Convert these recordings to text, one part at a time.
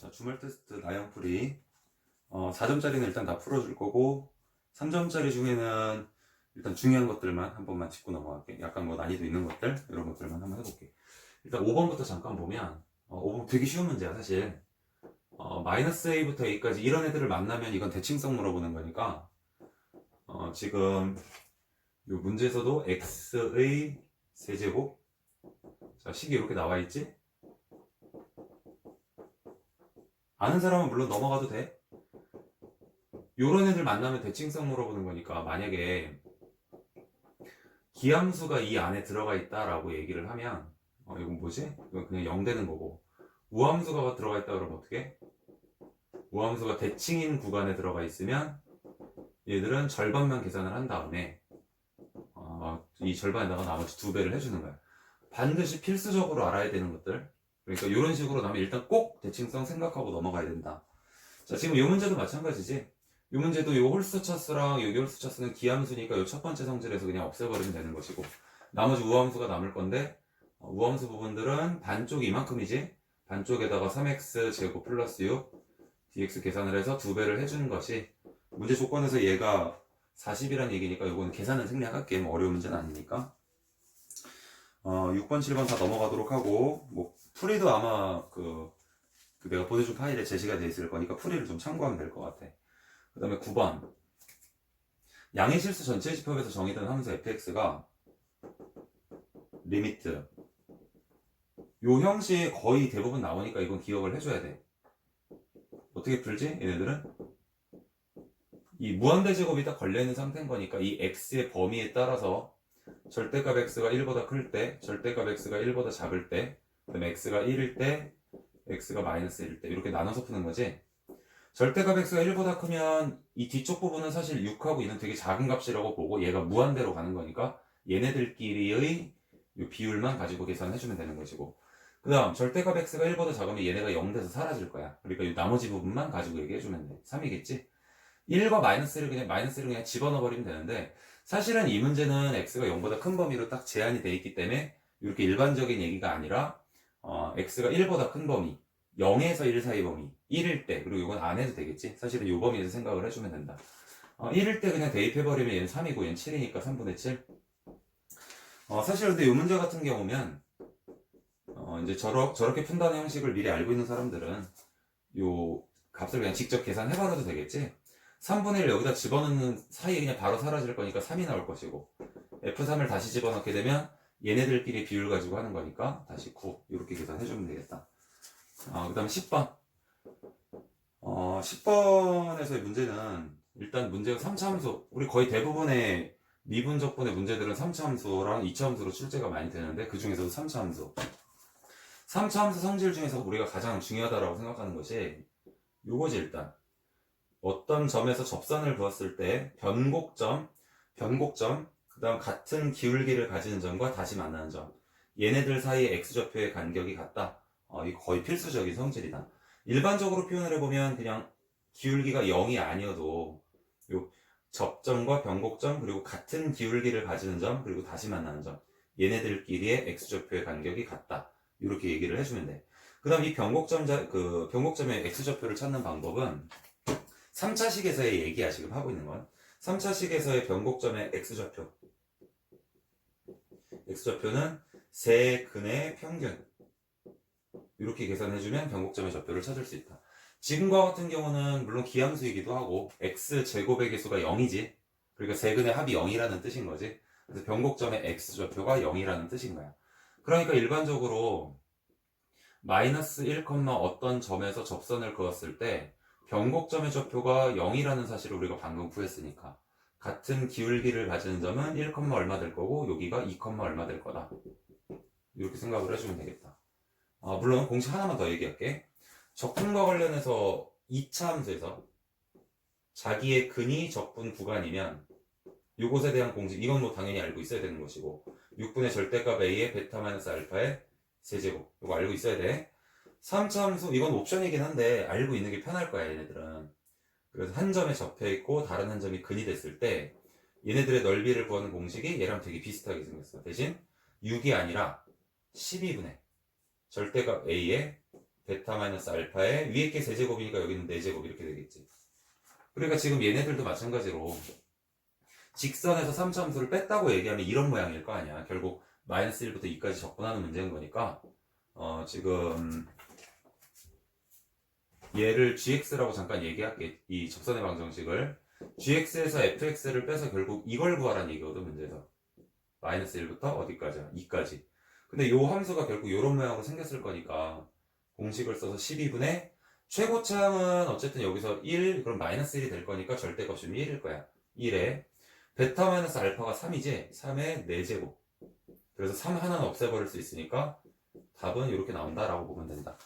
자, 주말 테스트 나영풀이 4점짜리는 일단 다 풀어줄 거고 3점짜리 중에는 일단 중요한 것들만 한 번만 짚고 넘어갈게. 약간 뭐 난이도 있는 것들 이런 것들만 한번 해볼게. 일단 5번부터 잠깐 보면 5번 되게 쉬운 문제야 사실. 마이너스 A부터 A까지 이런 애들을 만나면 이건 대칭성 물어보는 거니까 지금 이 문제에서도 x의 세제곱, 자 식이 이렇게 나와 있지? 아는 사람은 물론 넘어가도 돼. 요런 애들 만나면 대칭성 물어보는 거니까 만약에 기함수가 이 안에 들어가 있다라고 얘기를 하면 이건 뭐지? 이건 그냥 0 되는 거고, 우함수가 들어가 있다 그러면 어떻게? 우함수가 대칭인 구간에 들어가 있으면 얘들은 절반만 계산을 한 다음에 이 절반에다가 나머지 2배를 해주는 거야. 반드시 필수적으로 알아야 되는 것들. 그러니까 이런 식으로 나면 일단 꼭 대칭성 생각하고 넘어가야 된다. 자, 지금 이 문제도 마찬가지지. 이 문제도 이 홀수 차수랑 여기 홀수 차수는 기함수니까 이 첫 번째 성질에서 그냥 없애버리면 되는 것이고, 나머지 우함수가 남을 건데 우함수 부분들은 반쪽이 이만큼이지. 반쪽에다가 3x 제곱 플러스 6 dx 계산을 해서 2배를 해주는 것이 문제 조건에서 얘가 40이란 얘기니까 이거는 계산은 생략할게. 뭐 어려운 문제는 아니니까. 6번, 7번 다 넘어가도록 하고, 뭐 풀이도 아마 그 내가 보내준 파일에 제시가 돼 있을 거니까 풀이를 좀 참고하면 될 것 같아. 그 다음에 9번, 양의 실수 전체 집합에서 정의된 함수 fx가 리미트 요 형식이 거의 대부분 나오니까 이건 기억을 해줘야 돼. 어떻게 풀지? 얘네들은 이 무한대제곱이 딱 걸려있는 상태인 거니까 이 x의 범위에 따라서 절대값 x가 1보다 클 때, 절대값 x가 1보다 작을 때, 그 다음에 x가 1일 때, x가 마이너스 1일 때 이렇게 나눠서 푸는 거지. 절대값 x가 1보다 크면 이 뒤쪽 부분은 사실 6하고 얘는 되게 작은 값이라고 보고 얘가 무한대로 가는 거니까 얘네들끼리의 이 비율만 가지고 계산해주면 되는 것이고, 그 다음 절대값 x가 1보다 작으면 얘네가 0 돼서 사라질 거야. 그러니까 이 나머지 부분만 가지고 얘기해주면 돼. 3이겠지? 1과 마이너스를 그냥 집어넣어 버리면 되는데, 사실은 이 문제는 x가 0보다 큰 범위로 딱 제한이 돼 있기 때문에 이렇게 일반적인 얘기가 아니라 x가 1보다 큰 범위, 0에서 1 사이 범위, 1일 때, 그리고 이건 안 해도 되겠지? 사실은 이 범위에서 생각을 해주면 된다. 1일 때 그냥 대입해버리면 얘는 3이고 얘는 7이니까 3분의 7. 사실 근데 이 문제 같은 경우면 이제 저렇게 푼다는 형식을 미리 알고 있는 사람들은 요 값을 그냥 직접 계산해버려도 되겠지? 3분의 1 여기다 집어넣는 사이에 그냥 바로 사라질 거니까 3이 나올 것이고, F3을 다시 집어넣게 되면 얘네들끼리 비율 가지고 하는 거니까 다시 9 이렇게 계산해주면 되겠다. 그 다음에 10번 10번에서의 문제는 일단 문제가 3차 함수, 우리 거의 대부분의 미분적분의 문제들은 3차 함수랑 2차 함수로 출제가 많이 되는데 그 중에서도 3차 함수 3차 함수 성질 중에서 우리가 가장 중요하다고 생각하는 것이 요거지. 일단 어떤 점에서 접선을 그었을 때 변곡점, 그 다음 같은 기울기를 가지는 점과 다시 만나는 점, 얘네들 사이의 x좌표의 간격이 같다. 이거 거의 필수적인 성질이다. 일반적으로 표현을 해보면 그냥 기울기가 0이 아니어도 요 접점과 변곡점, 그리고 같은 기울기를 가지는 점, 그리고 다시 만나는 점, 얘네들끼리의 x좌표의 간격이 같다. 이렇게 얘기를 해주면 돼. 그 다음 이 변곡점의 x좌표를 찾는 방법은 3차식에서의 얘기야. 지금 하고 있는 건 3차식에서의 변곡점의 x좌표는 세근의 평균, 이렇게 계산해주면 변곡점의 좌표를 찾을 수 있다. 지금과 같은 경우는 물론 기함수이기도 하고 x제곱의 개수가 0이지. 그러니까 세근의 합이 0이라는 뜻인 거지. 그래서 변곡점의 x좌표가 0이라는 뜻인 거야. 그러니까 일반적으로 마이너스 1, 어떤 점에서 접선을 그었을 때 변곡점의 좌표가 0이라는 사실을 우리가 방금 구했으니까 같은 기울기를 가지는 점은 1, 얼마 될 거고 여기가 2, 얼마 될 거다. 이렇게 생각을 해주면 되겠다. 물론 공식 하나만 더 얘기할게. 적분과 관련해서 2차 함수에서 자기의 근이 적분 구간이면 이것에 대한 공식, 이건 뭐 당연히 알고 있어야 되는 것이고, 6분의 절대값 a의 베타 마이너스 알파의 세제곱, 이거 알고 있어야 돼. 3차 함수, 이건 옵션이긴 한데 알고 있는 게 편할 거야 얘네들은. 그래서 한 점에 접해 있고 다른 한 점이 근이 됐을 때 얘네들의 넓이를 구하는 공식이 얘랑 되게 비슷하게 생겼어. 대신 6이 아니라 12분의 절대값 a의 베타 마이너스 알파에 위에 게 세제곱이니까 여기는 4제곱 이렇게 되겠지. 그러니까 지금 얘네들도 마찬가지로 직선에서 3차 함수를 뺐다고 얘기하면 이런 모양일 거 아니야. 결국 마이너스 1부터 2까지 접근하는 문제인 거니까 지금 얘를 gx라고 잠깐 얘기할게. 이 접선의 방정식을 gx에서 fx를 빼서 결국 이걸 구하라는 얘기거든 문제에서. 마이너스 1부터 어디까지야? 2까지. 근데 요 함수가 결국 요런 모양으로 생겼을 거니까 공식을 써서 12분의 최고차항은 어쨌든 여기서 1 그럼 마이너스 1이 될 거니까 절대값이 1일 거야. 1에 베타 마이너스 알파가 3이지 3의 4제곱. 그래서 3 하나는 없애버릴 수 있으니까 답은 이렇게 나온다라고 보면 된다.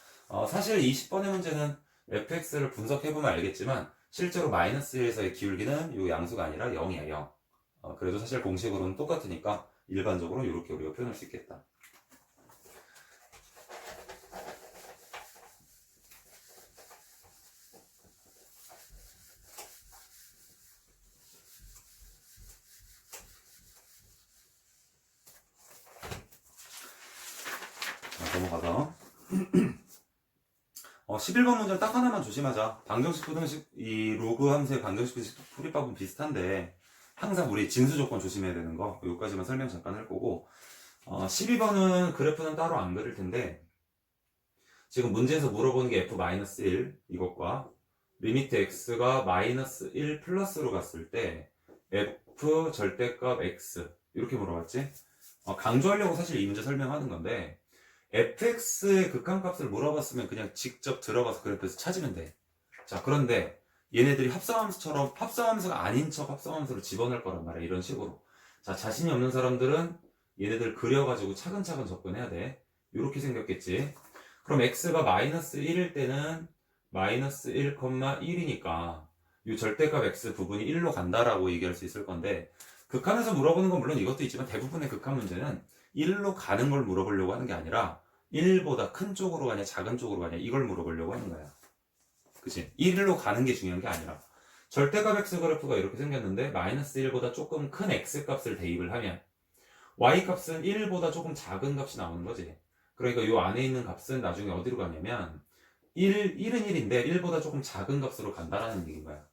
사실 이 10번의 문제는 fx를 분석해보면 알겠지만 실제로 마이너스 1에서의 기울기는 이 양수가 아니라 0이야 0. 그래도 사실 공식으로는 똑같으니까 일반적으로 이렇게 우리가 표현할 수 있겠다. 넘어가서 11번 문제는 딱 하나만 조심하자. 방정식 부등식 이 로그 함수의 방정식 부등식 풀이법은 비슷한데 항상 우리 진수 조건 조심해야 되는 거 여기까지만 설명 잠깐 할 거고 12번은 그래프는 따로 안 그릴 텐데 지금 문제에서 물어보는 게 f-1 이것과 리미트 x가 마이너스 1 플러스로 갔을 때 f 절대값 x 이렇게 물어봤지. 강조하려고 사실 이 문제 설명하는 건데 fx의 극한값을 물어봤으면 그냥 직접 들어가서 그래프에서 찾으면 돼. 자, 그런데 얘네들이 합성함수처럼 합성함수가 아닌 척 합성함수를 집어넣을 거란 말이야. 이런 식으로. 자, 자신이 없는 사람들은 얘네들 그려가지고 차근차근 접근해야 돼. 이렇게 생겼겠지. 그럼 x가 마이너스 1일 때는 마이너스 1,1이니까 이 절대값 x 부분이 1로 간다라고 얘기할 수 있을 건데 극한에서 물어보는 건 물론 이것도 있지만 대부분의 극한 문제는 1로 가는 걸 물어보려고 하는 게 아니라 1보다 큰 쪽으로 가냐 작은 쪽으로 가냐 이걸 물어보려고 하는 거야. 그치? 1로 가는 게 중요한 게 아니라 절대값 x 그래프가 이렇게 생겼는데 마이너스 1보다 조금 큰 x 값을 대입을 하면 y 값은 1보다 조금 작은 값이 나오는 거지. 그러니까 이 안에 있는 값은 나중에 어디로 가냐면 1은 1인데 1보다 조금 작은 값으로 간다라는 얘기인 거야.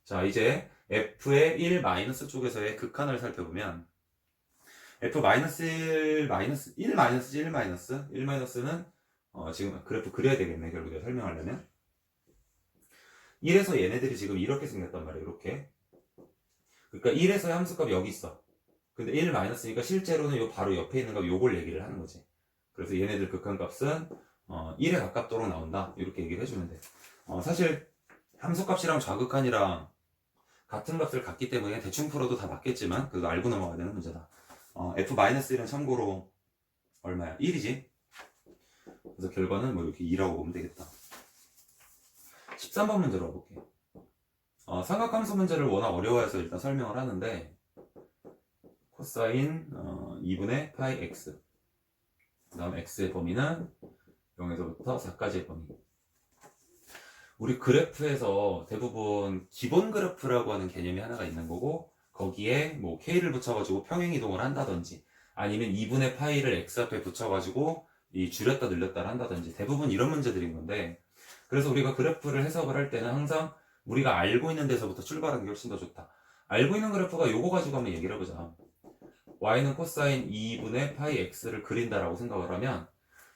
자, 이제 f의 1 마이너스 쪽에서의 극한을 살펴보면 f-1 마이너스 1 마이너스 1 마이너스 1 마이너스는 지금 그래프 그려야 되겠네. 결국에 설명하려면 1에서 얘네들이 지금 이렇게 생겼단 말이에요. 이렇게. 그러니까 1에서의 함수값이 여기 있어. 근데 1 마이너스니까 실제로는 요 바로 옆에 있는 값 요걸 얘기를 하는 거지. 그래서 얘네들 극한값은 1에 가깝도록 나온다. 이렇게 얘기를 해주면 돼. 사실 함수값이랑 좌극한이랑 같은 값을 갖기 때문에 대충 풀어도 다 맞겠지만 그거 알고 넘어가야 되는 문제다. f-1은 참고로 얼마야? 1이지? 그래서 결과는 뭐 이렇게 2라고 보면 되겠다. 13번 문제로 와볼게. 삼각함수 문제를 워낙 어려워해서 일단 설명을 하는데 코사인 2분의 파이 x 그 다음 x의 범위는 0에서부터 4까지의 범위. 우리 그래프에서 대부분 기본 그래프라고 하는 개념이 하나가 있는 거고 거기에 뭐 k를 붙여가지고 평행이동을 한다든지 아니면 2분의 파이를 x 앞에 붙여가지고 이 줄였다 늘렸다 한다든지 대부분 이런 문제들인 건데 그래서 우리가 그래프를 해석을 할 때는 항상 우리가 알고 있는 데서부터 출발하는 게 훨씬 더 좋다. 알고 있는 그래프가 요거 가지고 한번 얘기를 해보자. y는 코사인 2분의 파이 x를 그린다라고 생각을 하면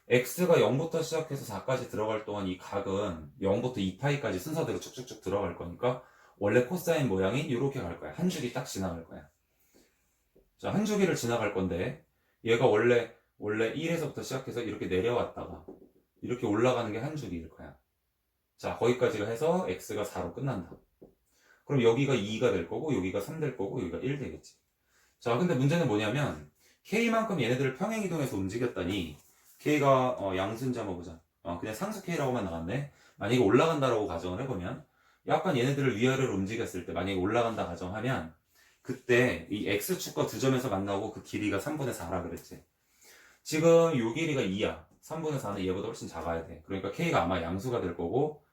x가 0부터 시작해서 4까지 들어갈 동안 이 각은 0부터 2파이까지 순서대로 쭉쭉쭉 들어갈 거니까 원래 코사인 모양이 이렇게 갈 거야. 한 줄이 딱 지나갈 거야. 자, 한 주기를 지나갈 건데 얘가 원래 1에서부터 시작해서 이렇게 내려왔다가 이렇게 올라가는 게 한 주기일 거야. 자, 거기까지가 해서 x가 4로 끝난다. 그럼 여기가 2가 될 거고 여기가 3 될 거고 여기가 1 되겠지. 자, 근데 문제는 뭐냐면 k만큼 얘네들을 평행이동해서 움직였다니 k가 양수인지 한번 보자. 그냥 상수 k라고만 나왔네. 만약에 올라간다라고 가정을 해보면 약간 얘네들을 위아래로 움직였을 때 만약에 올라간다 가정하면 그때 이 x축과 두 점에서 만나고 그 길이가 3분의 4라 그랬지. 지금 요 길이가 2야. 3분의 4는 얘보다 훨씬 작아야 돼. 그러니까 k가 아마 양수가 될 거고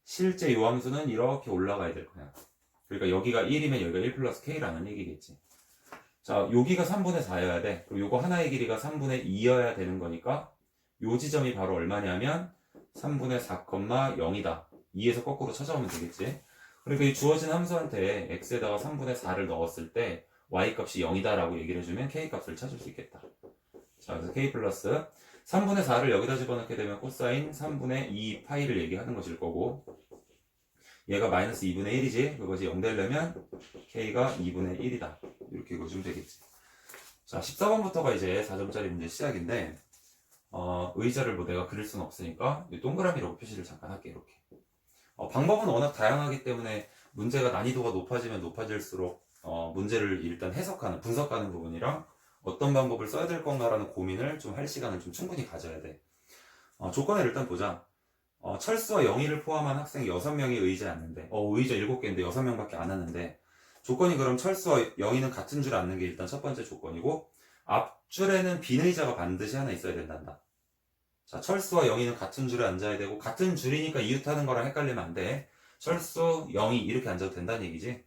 실제 요 함수는 이렇게 올라가야 될 거야. 그러니까 여기가 1이면 여기가 1 플러스 k라는 얘기겠지. 자, 여기가 3분의 4여야 돼. 그리고 요거 하나의 길이가 3분의 2여야 되는 거니까 요 지점이 바로 얼마냐면 3분의 4, 0이다. 2에서 거꾸로 찾아오면 되겠지. 그러니까 이 주어진 함수한테 x에다가 3분의 4를 넣었을 때 y값이 0이다 라고 얘기를 해주면 k값을 찾을 수 있겠다. 자, 그래서 k 플러스 3분의 4를 여기다 집어넣게 되면 코사인 3분의 2 파이를 얘기하는 것일 거고, 얘가 마이너스 2분의 1이지. 그것이 0 되려면 k가 2분의 1이다. 이렇게 읽어주면 되겠지. 자, 14번부터가 이제 4점짜리 문제 시작인데, 의자를 뭐 내가 그릴 수는 없으니까 동그라미로 표시를 잠깐 할게. 이렇게. 방법은 워낙 다양하기 때문에 문제가 난이도가 높아지면 높아질수록 문제를 일단 해석하는, 분석하는 부분이랑 어떤 방법을 써야 될 건가라는 고민을 좀 할 시간을 좀 충분히 가져야 돼. 조건을 일단 보자. 철수와 영희를 포함한 학생 6명이 의자에 앉는데, 의자 7개인데 6명밖에 안 앉는데, 조건이 그럼 철수와 영희는 같은 줄에 앉는 게 일단 첫 번째 조건이고, 앞줄에는 빈 의자가 반드시 하나 있어야 된단다. 자, 철수와 영희는 같은 줄에 앉아야 되고, 같은 줄이니까 이웃하는 거랑 헷갈리면 안 돼. 철수, 영희 이렇게 앉아도 된다는 얘기지.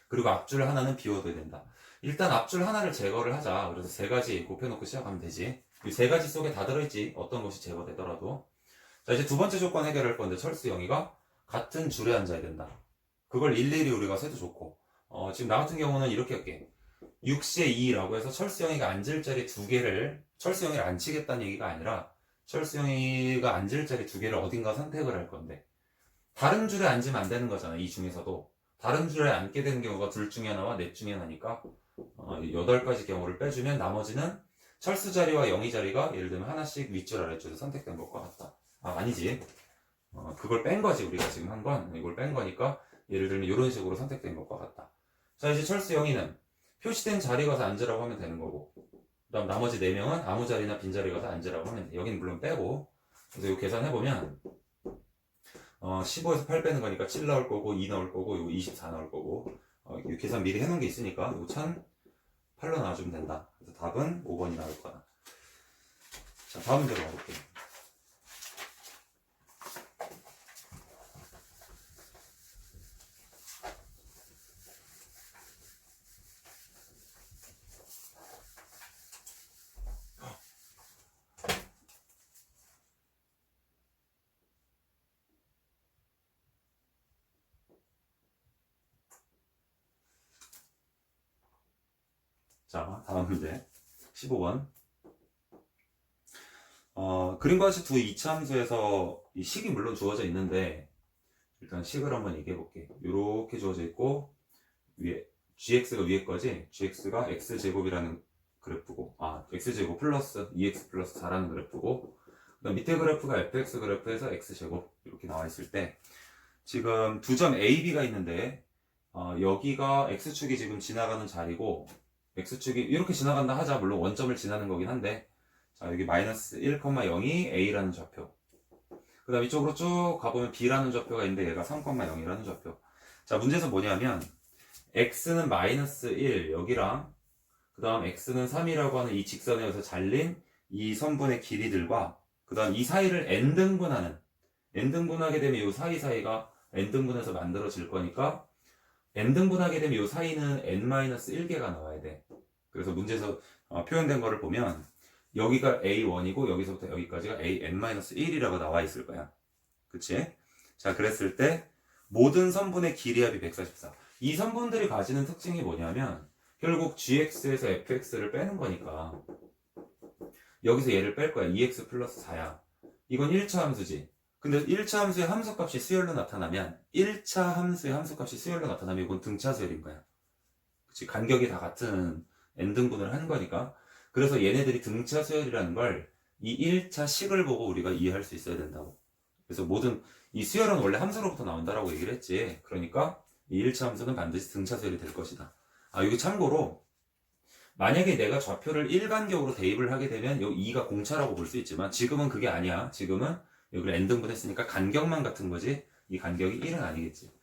그리고 앞줄 하나는 비워둬야 된다. 일단 앞줄 하나를 제거를 하자. 그래서 3가지 곱해놓고 시작하면 되지. 이 3가지 속에 다 들어있지. 어떤 것이 제거되더라도. 자, 이제 두 번째 조건 해결할 건데, 철수, 영희가 같은 줄에 앉아야 된다. 그걸 일일이 우리가 세도 좋고, 지금 나 같은 경우는 이렇게 할게. 6시에 2라고 해서 철수영이가 앉을 자리 2개를, 철수영이를 앉히겠다는 얘기가 아니라, 철수영이가 앉을 자리 2개를 어딘가 선택을 할 건데, 다른 줄에 앉으면 안 되는 거잖아. 이 중에서도. 다른 줄에 앉게 되는 경우가 둘 중에 하나와 넷 중에 하나니까, 8가지 경우를 빼주면 나머지는 철수 자리와 영희 자리가 예를 들면 하나씩 윗줄 아랫줄에 선택된 것과 같다. 아니지. 그걸 뺀 거지. 우리가 지금 한 건. 이걸 뺀 거니까 예를 들면 이런 식으로 선택된 것과 같다. 자, 이제 철수 영희는 표시된 자리 가서 앉으라고 하면 되는 거고, 그 다음 나머지 4명은 아무 자리나 빈자리 가서 앉으라고 하면 돼. 여기는 물론 빼고. 그래서 이거 계산해보면 15에서 8 빼는 거니까 7 나올 거고, 2 나올 거고, 이거 24 나올 거고, 이 계산 미리 해놓은 게 있으니까 이거 1008로 나와주면 된다. 그래서 답은 5번이 나올 거다. 자, 다음 문제로 가볼게요. 자, 다음 문제 15번. 그림과 같이 두 이차함수에서 이 식이 물론 주어져 있는데, 일단 식을 한번 얘기해 볼게. 이렇게 주어져 있고, 위에 gx가 위에 거지. gx가 x제곱이라는 그래프고, x제곱 플러스 2x 플러스 4라는 그래프고, 그다음 밑에 그래프가 fx 그래프에서 x제곱 이렇게 나와 있을 때, 지금 두 점 a, b가 있는데, 여기가 x축이 지금 지나가는 자리고, x축이 이렇게 지나간다 하자. 물론 원점을 지나는 거긴 한데, 자, 여기 마이너스 1,0이 a라는 좌표. 그 다음 이쪽으로 쭉 가보면 b라는 좌표가 있는데 얘가 3,0이라는 좌표. 자, 문제에서 뭐냐면 x는 마이너스 1 여기랑 그 다음 x는 3이라고 하는 이 직선에서 잘린 이 선분의 길이들과 그 다음 이 사이를 n등분하게 되면 이 사이가 n등분해서 만들어질 거니까 n등분하게 되면 이 사이는 n-1개가 나와야 돼. 그래서 문제에서 표현된 거를 보면 여기가 A1이고 여기서부터 여기까지가 AN-1이라고 나와 있을 거야. 그치? 자, 그랬을 때 모든 선분의 길이합이 144. 이 선분들이 가지는 특징이 뭐냐면 결국 gx에서 fx를 빼는 거니까 여기서 얘를 뺄 거야. 2x 플러스 4야. 이건 1차 함수지. 근데 1차 함수의 함수값이 수열로 나타나면 1차 함수의 함수값이 수열로 나타나면 이건 등차 수열인 거야. 그치? 간격이 다 같은 n등분을 한 거니까. 그래서 얘네들이 등차 수열이라는 걸 이 1차 식을 보고 우리가 이해할 수 있어야 된다고. 그래서 모든 이 수열은 원래 함수로부터 나온다라고 얘기를 했지. 그러니까 이 1차 함수는 반드시 등차 수열이 될 것이다. 여기 참고로 만약에 내가 좌표를 일반격으로 대입을 하게 되면 이 2가 공차라고 볼 수 있지만 지금은 그게 아니야. 지금은 여기를 n등분 했으니까 간격만 같은 거지 이 간격이 1은 아니겠지.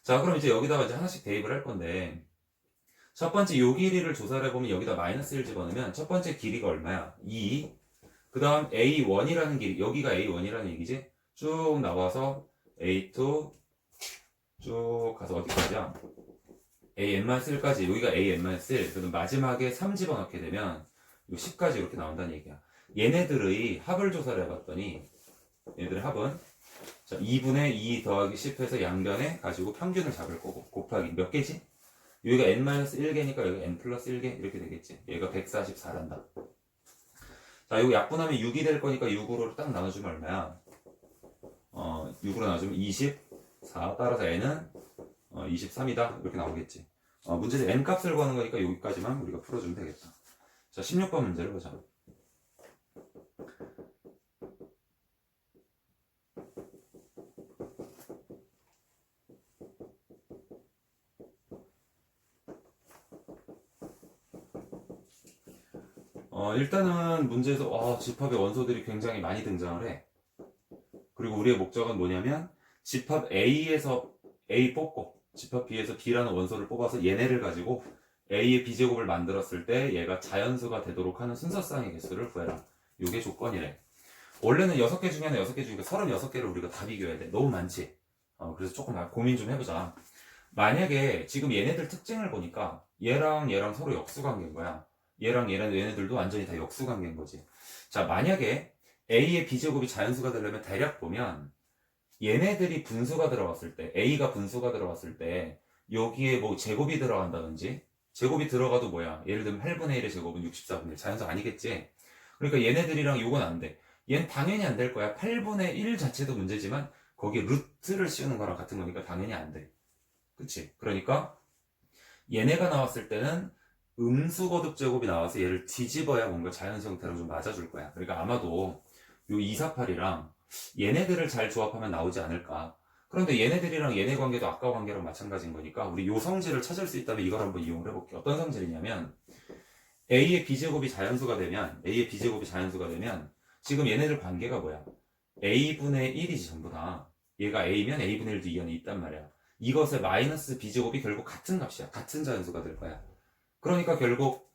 자, 그럼 이제 여기다가 이제 하나씩 대입을 할 건데 첫 번째 요 길이를 조사를 해보면 여기다 마이너스 1 집어넣으면 첫 번째 길이가 얼마야? 2. 그 다음 A1이라는 길이, 여기가 A1이라는 얘기지? 쭉 나와서 A2 쭉 가서 어디까지야? AN-1까지 여기가 AN-1 그럼 마지막에 3 집어넣게 되면 요 10까지 이렇게 나온다는 얘기야. 얘네들의 합을 조사를 해봤더니 얘들의 합은 자 2분의 2 더하기 10해서 양변에 가지고 평균을 잡을 거고 곱하기 몇 개지? 여기가 n-1개니까 여기 n 플러스 1개 이렇게 되겠지. 얘가 144란다. 자 이거 약분하면 6이 될 거니까 6으로 딱 나눠주면 얼마야? 6으로 나눠주면 24. 따라서 n은 23이다 이렇게 나오겠지. 문제에서 n 값을 구하는 거니까 여기까지만 우리가 풀어주면 되겠다. 자 16번 문제를 보자. 일단은 문제에서 집합의 원소들이 굉장히 많이 등장을 해. 그리고 우리의 목적은 뭐냐면 집합 A에서 A 뽑고 집합 B에서 B라는 원소를 뽑아서 얘네를 가지고 A의 B제곱을 만들었을 때 얘가 자연수가 되도록 하는 순서쌍의 개수를 구해라. 이게 조건이래. 원래는 6개 중에 하나 6개 중에 36개를 우리가 다 비교해야 돼. 너무 많지? 그래서 조금 고민 좀 해보자. 만약에 지금 얘네들 특징을 보니까 얘랑 얘랑 서로 역수관계인 거야. 얘랑 얘네들도 완전히 다 역수관계인 거지. 자, 만약에 A의 B제곱이 자연수가 되려면 대략 보면 얘네들이 분수가 들어갔을 때 A가 분수가 들어갔을 때 여기에 뭐 제곱이 들어간다든지 제곱이 들어가도 뭐야 예를 들면 8분의 1의 제곱은 64분의 1 자연수 아니겠지. 그러니까 얘네들이랑 요건 안 돼. 얘는 당연히 안 될 거야. 8분의 1 자체도 문제지만 거기에 루트를 씌우는 거랑 같은 거니까 당연히 안 돼. 그치? 그러니까 얘네가 나왔을 때는 음수 거듭 제곱이 나와서 얘를 뒤집어야 뭔가 자연수 형태랑 좀 맞아줄 거야. 그러니까 아마도 요 248이랑 얘네들을 잘 조합하면 나오지 않을까. 그런데 얘네들이랑 얘네 관계도 아까 관계랑 마찬가지인 거니까 우리 요 성질을 찾을 수 있다면 이걸 한번 이용을 해볼게요. 어떤 성질이냐면 A의 B제곱이 자연수가 되면 지금 얘네들 관계가 뭐야? A분의 1이지 전부 다. 얘가 A면 A분의 1도 이 안에 있단 말이야. 이것의 마이너스 B제곱이 결국 같은 값이야. 같은 자연수가 될 거야. 그러니까 결국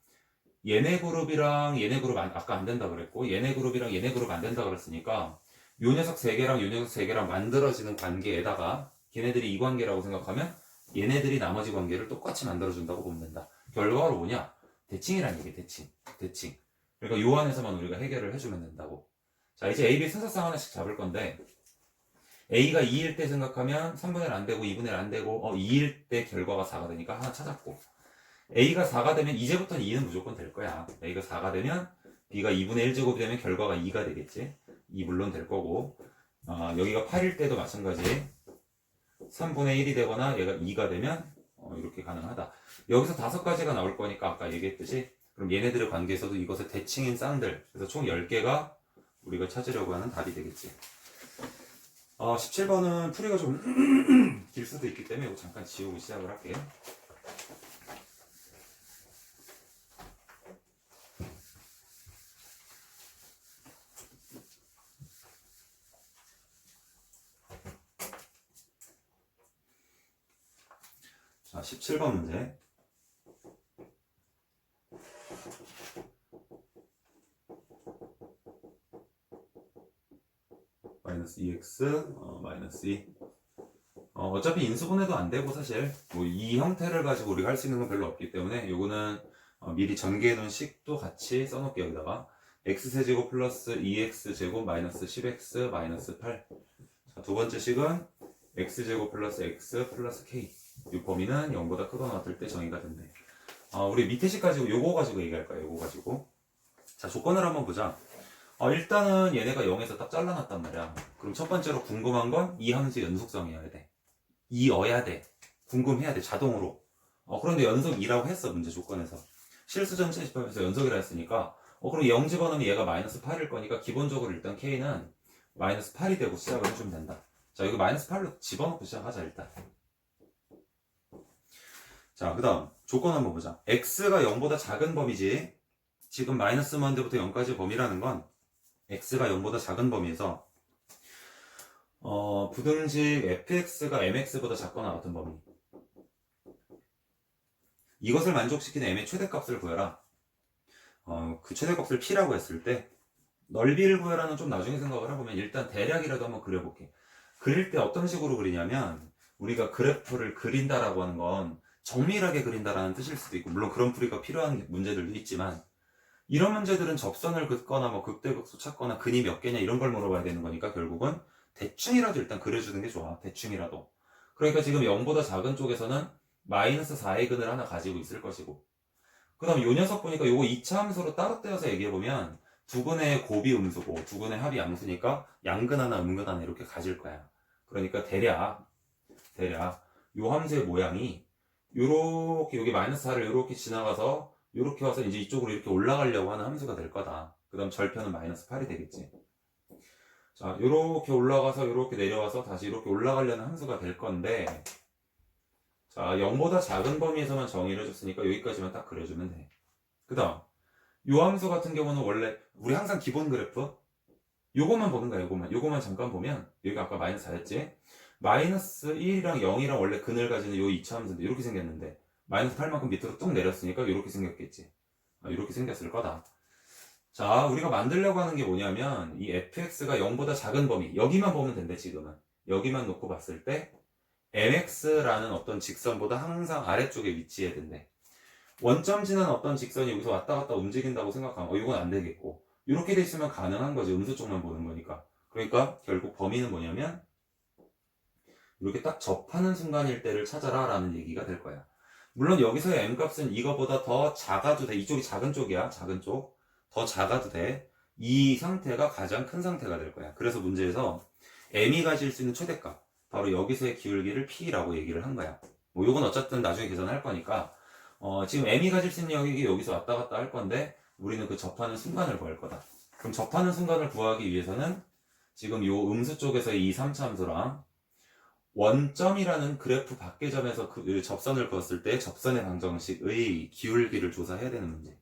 얘네 그룹이랑 얘네 그룹 아까 안 된다 그랬고 얘네 그룹이랑 얘네 그룹 안 된다 그랬으니까 요 녀석 3개랑 요 녀석 3개랑 만들어지는 관계에다가 걔네들이 이 관계라고 생각하면 얘네들이 나머지 관계를 똑같이 만들어준다고 보면 된다. 결과로 뭐냐? 대칭이라는 얘기. 대칭. 그러니까 요 안에서만 우리가 해결을 해주면 된다고. 자 이제 A, B 순서상 하나씩 잡을 건데 A가 2일 때 생각하면 3분의 1 안 되고 2분의 1 안 되고 2일 때 결과가 4가 되니까 하나 찾았고 A가 4가 되면 이제부터는 2는 무조건 될 거야. A가 4가 되면 B가 2분의 1제곱이 되면 결과가 2가 되겠지. 2 물론 될 거고 여기가 8일 때도 마찬가지 3분의 1이 되거나 얘가 2가 되면 이렇게 가능하다. 여기서 5가지가 나올 거니까 아까 얘기했듯이 그럼 얘네들의 관계에서도 이것의 대칭인 쌍들 그래서 총 10개가 우리가 찾으려고 하는 답이 되겠지. 17번은 풀이가 좀 길 수도 있기 때문에 이거 잠깐 지우고 시작을 할게요. 자, 17번 문제. 마이너스 2x, 마이너스 2. 어차피 인수분해도 안 되고 사실 뭐 이 형태를 가지고 우리가 할 수 있는 건 별로 없기 때문에 요거는 미리 전개해 놓은 식도 같이 써놓을게요. 여기다가 x세제곱 플러스 2x제곱 마이너스 10x 마이너스 8. 자, 두 번째 식은 x제곱 플러스 x 플러스 k. 이 범위는 0보다 크거나 같을 때 정의가 된대. 우리 밑에 식 가지고 요거 가지고 얘기할 거야. 요거 가지고. 자, 조건을 한번 보자. 일단은 얘네가 0에서 딱 잘라놨단 말이야. 그럼 첫 번째로 궁금한 건 이 함수의 연속성이어야 돼. 2여야 돼. 궁금해야 돼. 자동으로. 그런데 연속 2라고 했어. 문제 조건에서. 실수 전체 집합에서 연속이라 했으니까 그럼 0 집어넣으면 얘가 마이너스 8일 거니까 기본적으로 일단 K는 마이너스 8이 되고 시작을 해주면 된다. 자, 여기 마이너스 8로 집어넣고 시작하자 일단. 자, 그 다음 조건 한번 보자. x가 0보다 작은 범위지. 지금 마이너스 1대부터 0까지 범위라는 건 x가 0보다 작은 범위에서 부등식 fx가 mx보다 작거나 같은 범위. 이것을 만족시키는 m의 최대값을 구해라. 그 최대값을 p라고 했을 때 넓이를 구해라는 좀 나중에 생각을 해보면 일단 대략이라도 한번 그려볼게. 그릴 때 어떤 식으로 그리냐면 우리가 그래프를 그린다라고 하는 건 정밀하게 그린다라는 뜻일 수도 있고 물론 그런 풀이가 필요한 문제들도 있지만 이런 문제들은 접선을 긋거나 뭐 극대극소 찾거나 근이 몇 개냐 이런 걸 물어봐야 되는 거니까 결국은 대충이라도 일단 그려주는 게 좋아. 대충이라도. 그러니까 지금 0보다 작은 쪽에서는 마이너스 4의 근을 하나 가지고 있을 것이고, 그 다음 요 녀석 보니까 요거 2차 함수로 따로 떼어서 얘기해보면 두 근의 곱이 음수고 두 근의 합이 양수니까 양근 하나 음근 하나 이렇게 가질 거야. 그러니까 대략 요 함수의 모양이 요렇게 여기 마이너스 4를 요렇게 지나가서 요렇게 와서 이제 이쪽으로 이렇게 올라가려고 하는 함수가 될 거다. 그 다음 절편은 마이너스 8이 되겠지. 자, 요렇게 올라가서 요렇게 내려와서 다시 이렇게 올라가려는 함수가 될 건데, 자, 0보다 작은 범위에서만 정의를 해줬으니까 여기까지만 딱 그려주면 돼. 그 다음 요 함수 같은 경우는 원래 우리 항상 기본 그래프 요것만 보는 거야. 요것만 잠깐 보면 여기 아까 마이너스 4였지. 마이너스 1이랑 0이랑 원래 근을 가지는 요 2차 함수인데 이렇게 생겼는데 마이너스 8만큼 밑으로 뚝 내렸으니까 이렇게 생겼겠지. 이렇게 생겼을 거다. 자, 우리가 만들려고 하는 게 뭐냐면 이 fx가 0보다 작은 범위 여기만 보면 된대. 지금은 여기만 놓고 봤을 때 mx라는 어떤 직선보다 항상 아래쪽에 위치해야 된대. 원점 지난 어떤 직선이 여기서 왔다 갔다 움직인다고 생각하면 이건 안 되겠고, 이렇게 돼 있으면 가능한 거지. 음수 쪽만 보는 거니까. 그러니까 결국 범위는 뭐냐면 이렇게 딱 접하는 순간일 때를 찾아라 라는 얘기가 될 거야. 물론 여기서의 m값은 이거보다 더 작아도 돼. 이쪽이 작은 쪽이야. 작은 쪽. 더 작아도 돼. 이 상태가 가장 큰 상태가 될 거야. 그래서 문제에서 m이 가질 수 있는 최대값, 바로 여기서의 기울기를 p라고 얘기를 한 거야. 뭐 요건 어쨌든 나중에 계산할 거니까 지금 m이 가질 수 있는 영역이 여기서 왔다 갔다 할 건데 우리는 그 접하는 순간을 구할 거다. 그럼 접하는 순간을 구하기 위해서는 지금 요 음수 쪽에서의 이 3차 함수랑 원점이라는 그래프 밖의 점에서 그 접선을 그었을 때 접선의 방정식의 기울기를 조사해야 되는 문제.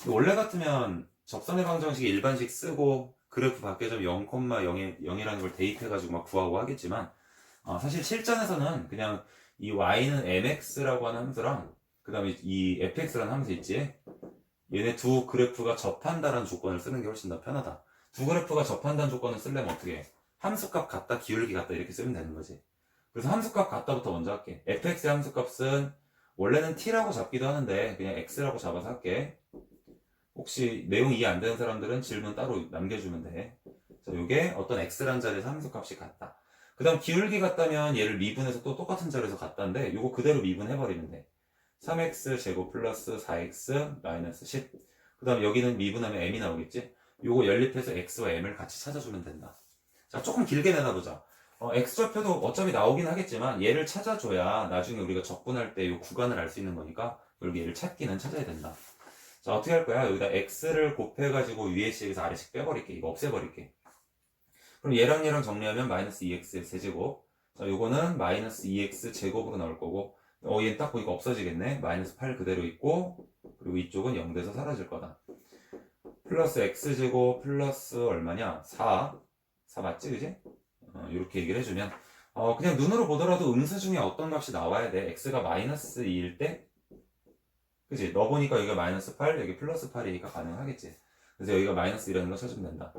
원래 같으면 접선의 방정식 일반식 쓰고 그래프 밖의 점 0,0이라는 걸 대입해가지고 막 구하고 하겠지만 사실 실전에서는 그냥 이 y는 mx라고 하는 함수랑 그 다음에 이 fx라는 함수 있지? 얘네 두 그래프가 접한다라는 조건을 쓰는 게 훨씬 더 편하다. 두 그래프가 접한다는 조건을 쓰려면 어떻게 해? 함수값 같다, 기울기 같다 이렇게 쓰면 되는 거지. 그래서 함수값 같다부터 먼저 할게. fx의 함수값은 원래는 t라고 잡기도 하는데 그냥 x라고 잡아서 할게. 혹시 내용 이해 안 되는 사람들은 질문 따로 남겨주면 돼. 자, 요게 어떤 x라는 자리에서 함수값이 같다. 그 다음 기울기 같다면 얘를 미분해서 또 똑같은 자리에서 같다인데 요거 그대로 미분해버리면 돼. 3x 제곱 플러스 4x 마이너스 10. 그 다음 여기는 미분하면 m이 나오겠지? 요거 연립해서 x와 m을 같이 찾아주면 된다. 자, 조금 길게 내놔보자. x좌표도 어차피 나오긴 하겠지만 얘를 찾아줘야 나중에 우리가 적분할 때 요 구간을 알 수 있는 거니까 여기 얘를 찾기는 찾아야 된다. 자, 어떻게 할 거야? 여기다 x를 곱해가지고 위에 식에서 아래 식 빼버릴게. 이거 없애버릴게. 그럼 얘랑 정리하면 마이너스 2x 세제곱. 자, 요거는 마이너스 2x 제곱으로 나올 거고, 얘는 딱 보니까 없어지겠네. 마이너스 8 그대로 있고, 그리고 이쪽은 0 돼서 사라질 거다. 플러스 x제곱 플러스 얼마냐? 4 맞지, 그지? 이렇게 얘기를 해주면 그냥 눈으로 보더라도 음수 중에 어떤 값이 나와야 돼. x가 마이너스 2일 때, 그지? 너 보니까 여기가 마이너스 8, 여기 플러스 8이니까 가능하겠지. 그래서 여기가 마이너스 2라는 거 찾으면 된다.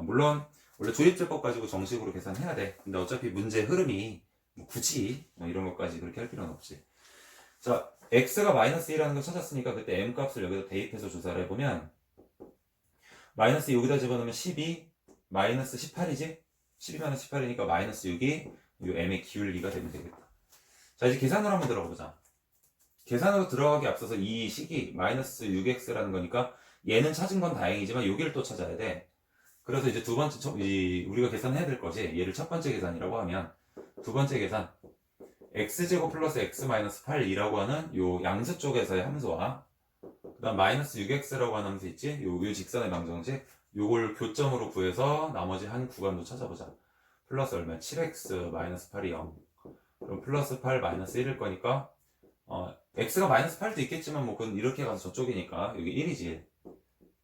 물론 원래 조립제법 가지고 정식으로 계산해야 돼. 근데 어차피 문제 흐름이 뭐 굳이 이런 것까지 그렇게 할 필요는 없지. 자, x가 마이너스 2라는 걸 찾았으니까 그때 m 값을 여기다 대입해서 조사를 해보면 마이너스 여기다 집어넣으면 12 마이너스 18이지? 12 마이너스 18이니까 마이너스 6이 요 m의 기울기가 되면 되겠다. 자, 이제 계산으로 한번 들어가 보자. 계산으로 들어가기 앞서서 이 식이 마이너스 6x라는 거니까 얘는 찾은 건 다행이지만 여기를 또 찾아야 돼. 그래서 이제 두 번째, 우리가 계산해야 될 거지. 얘를 첫 번째 계산이라고 하면 두 번째 계산 x제곱 플러스 x 마이너스 8이라고 하는 요 양수 쪽에서의 함수와 그 다음 마이너스 6x라고 하는 함수 있지? 요 직선의 방정식 요걸 교점으로 구해서 나머지 한 구간도 찾아보자. 플러스 얼마? 7x 마이너스 8이 0. 그럼 플러스 8 마이너스 1일 거니까 x가 마이너스 8도 있겠지만 뭐 그건 이렇게 가서 저쪽이니까 여기 1이지.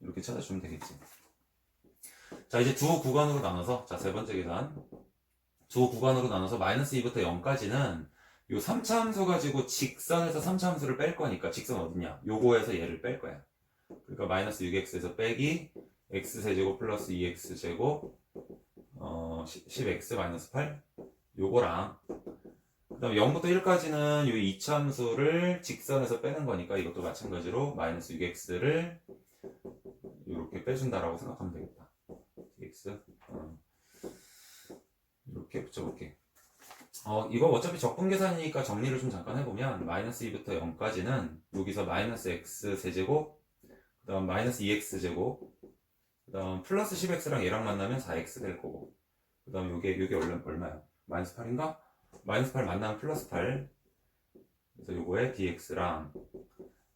이렇게 찾아주면 되겠지. 자, 이제 두 구간으로 나눠서, 자, 세 번째 계산. 두 구간으로 나눠서 마이너스 2부터 0까지는 요 3차 함수 가지고 직선에서 3차 함수를 뺄 거니까 직선 어딨냐? 요거에서 얘를 뺄 거야. 그러니까 마이너스 6x에서 빼기 x세제곱 플러스 2x제곱 10x 마이너스 8 요거랑 그 다음에 0부터 1까지는 요 2차 함수를 직선에서 빼는 거니까 이것도 마찬가지로 마이너스 6x를 빼준다라고 생각하면 되겠다. dx 이렇게 붙여볼게. 이거 어차피 적분 계산이니까 정리를 좀 잠깐 해보면 마이너스 2부터 0까지는 여기서 마이너스 x 세제곱, 그 다음 마이너스 2x 제곱, 그 다음 플러스 10x랑 얘랑 만나면 4x 될 거고, 그 다음 요게 얼마야? 마이너스 8인가? 마이너스 8 만나면 플러스 8. 그래서 요거에 dx랑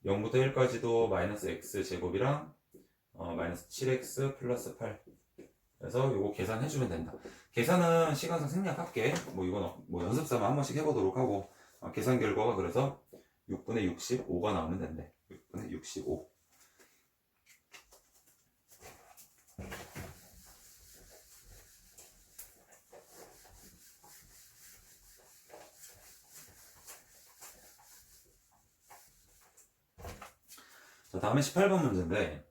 0부터 1까지도 마이너스 x 제곱이랑 마이너스 7x 플러스 8. 그래서 요거 계산해주면 된다. 계산은 시간상 생략할게. 뭐 이건 뭐 연습 삼아 한 번씩 해보도록 하고, 계산 결과가 그래서 6분의 65가 나오면 된대. 6분의 65. 자, 다음에 18번 문제인데,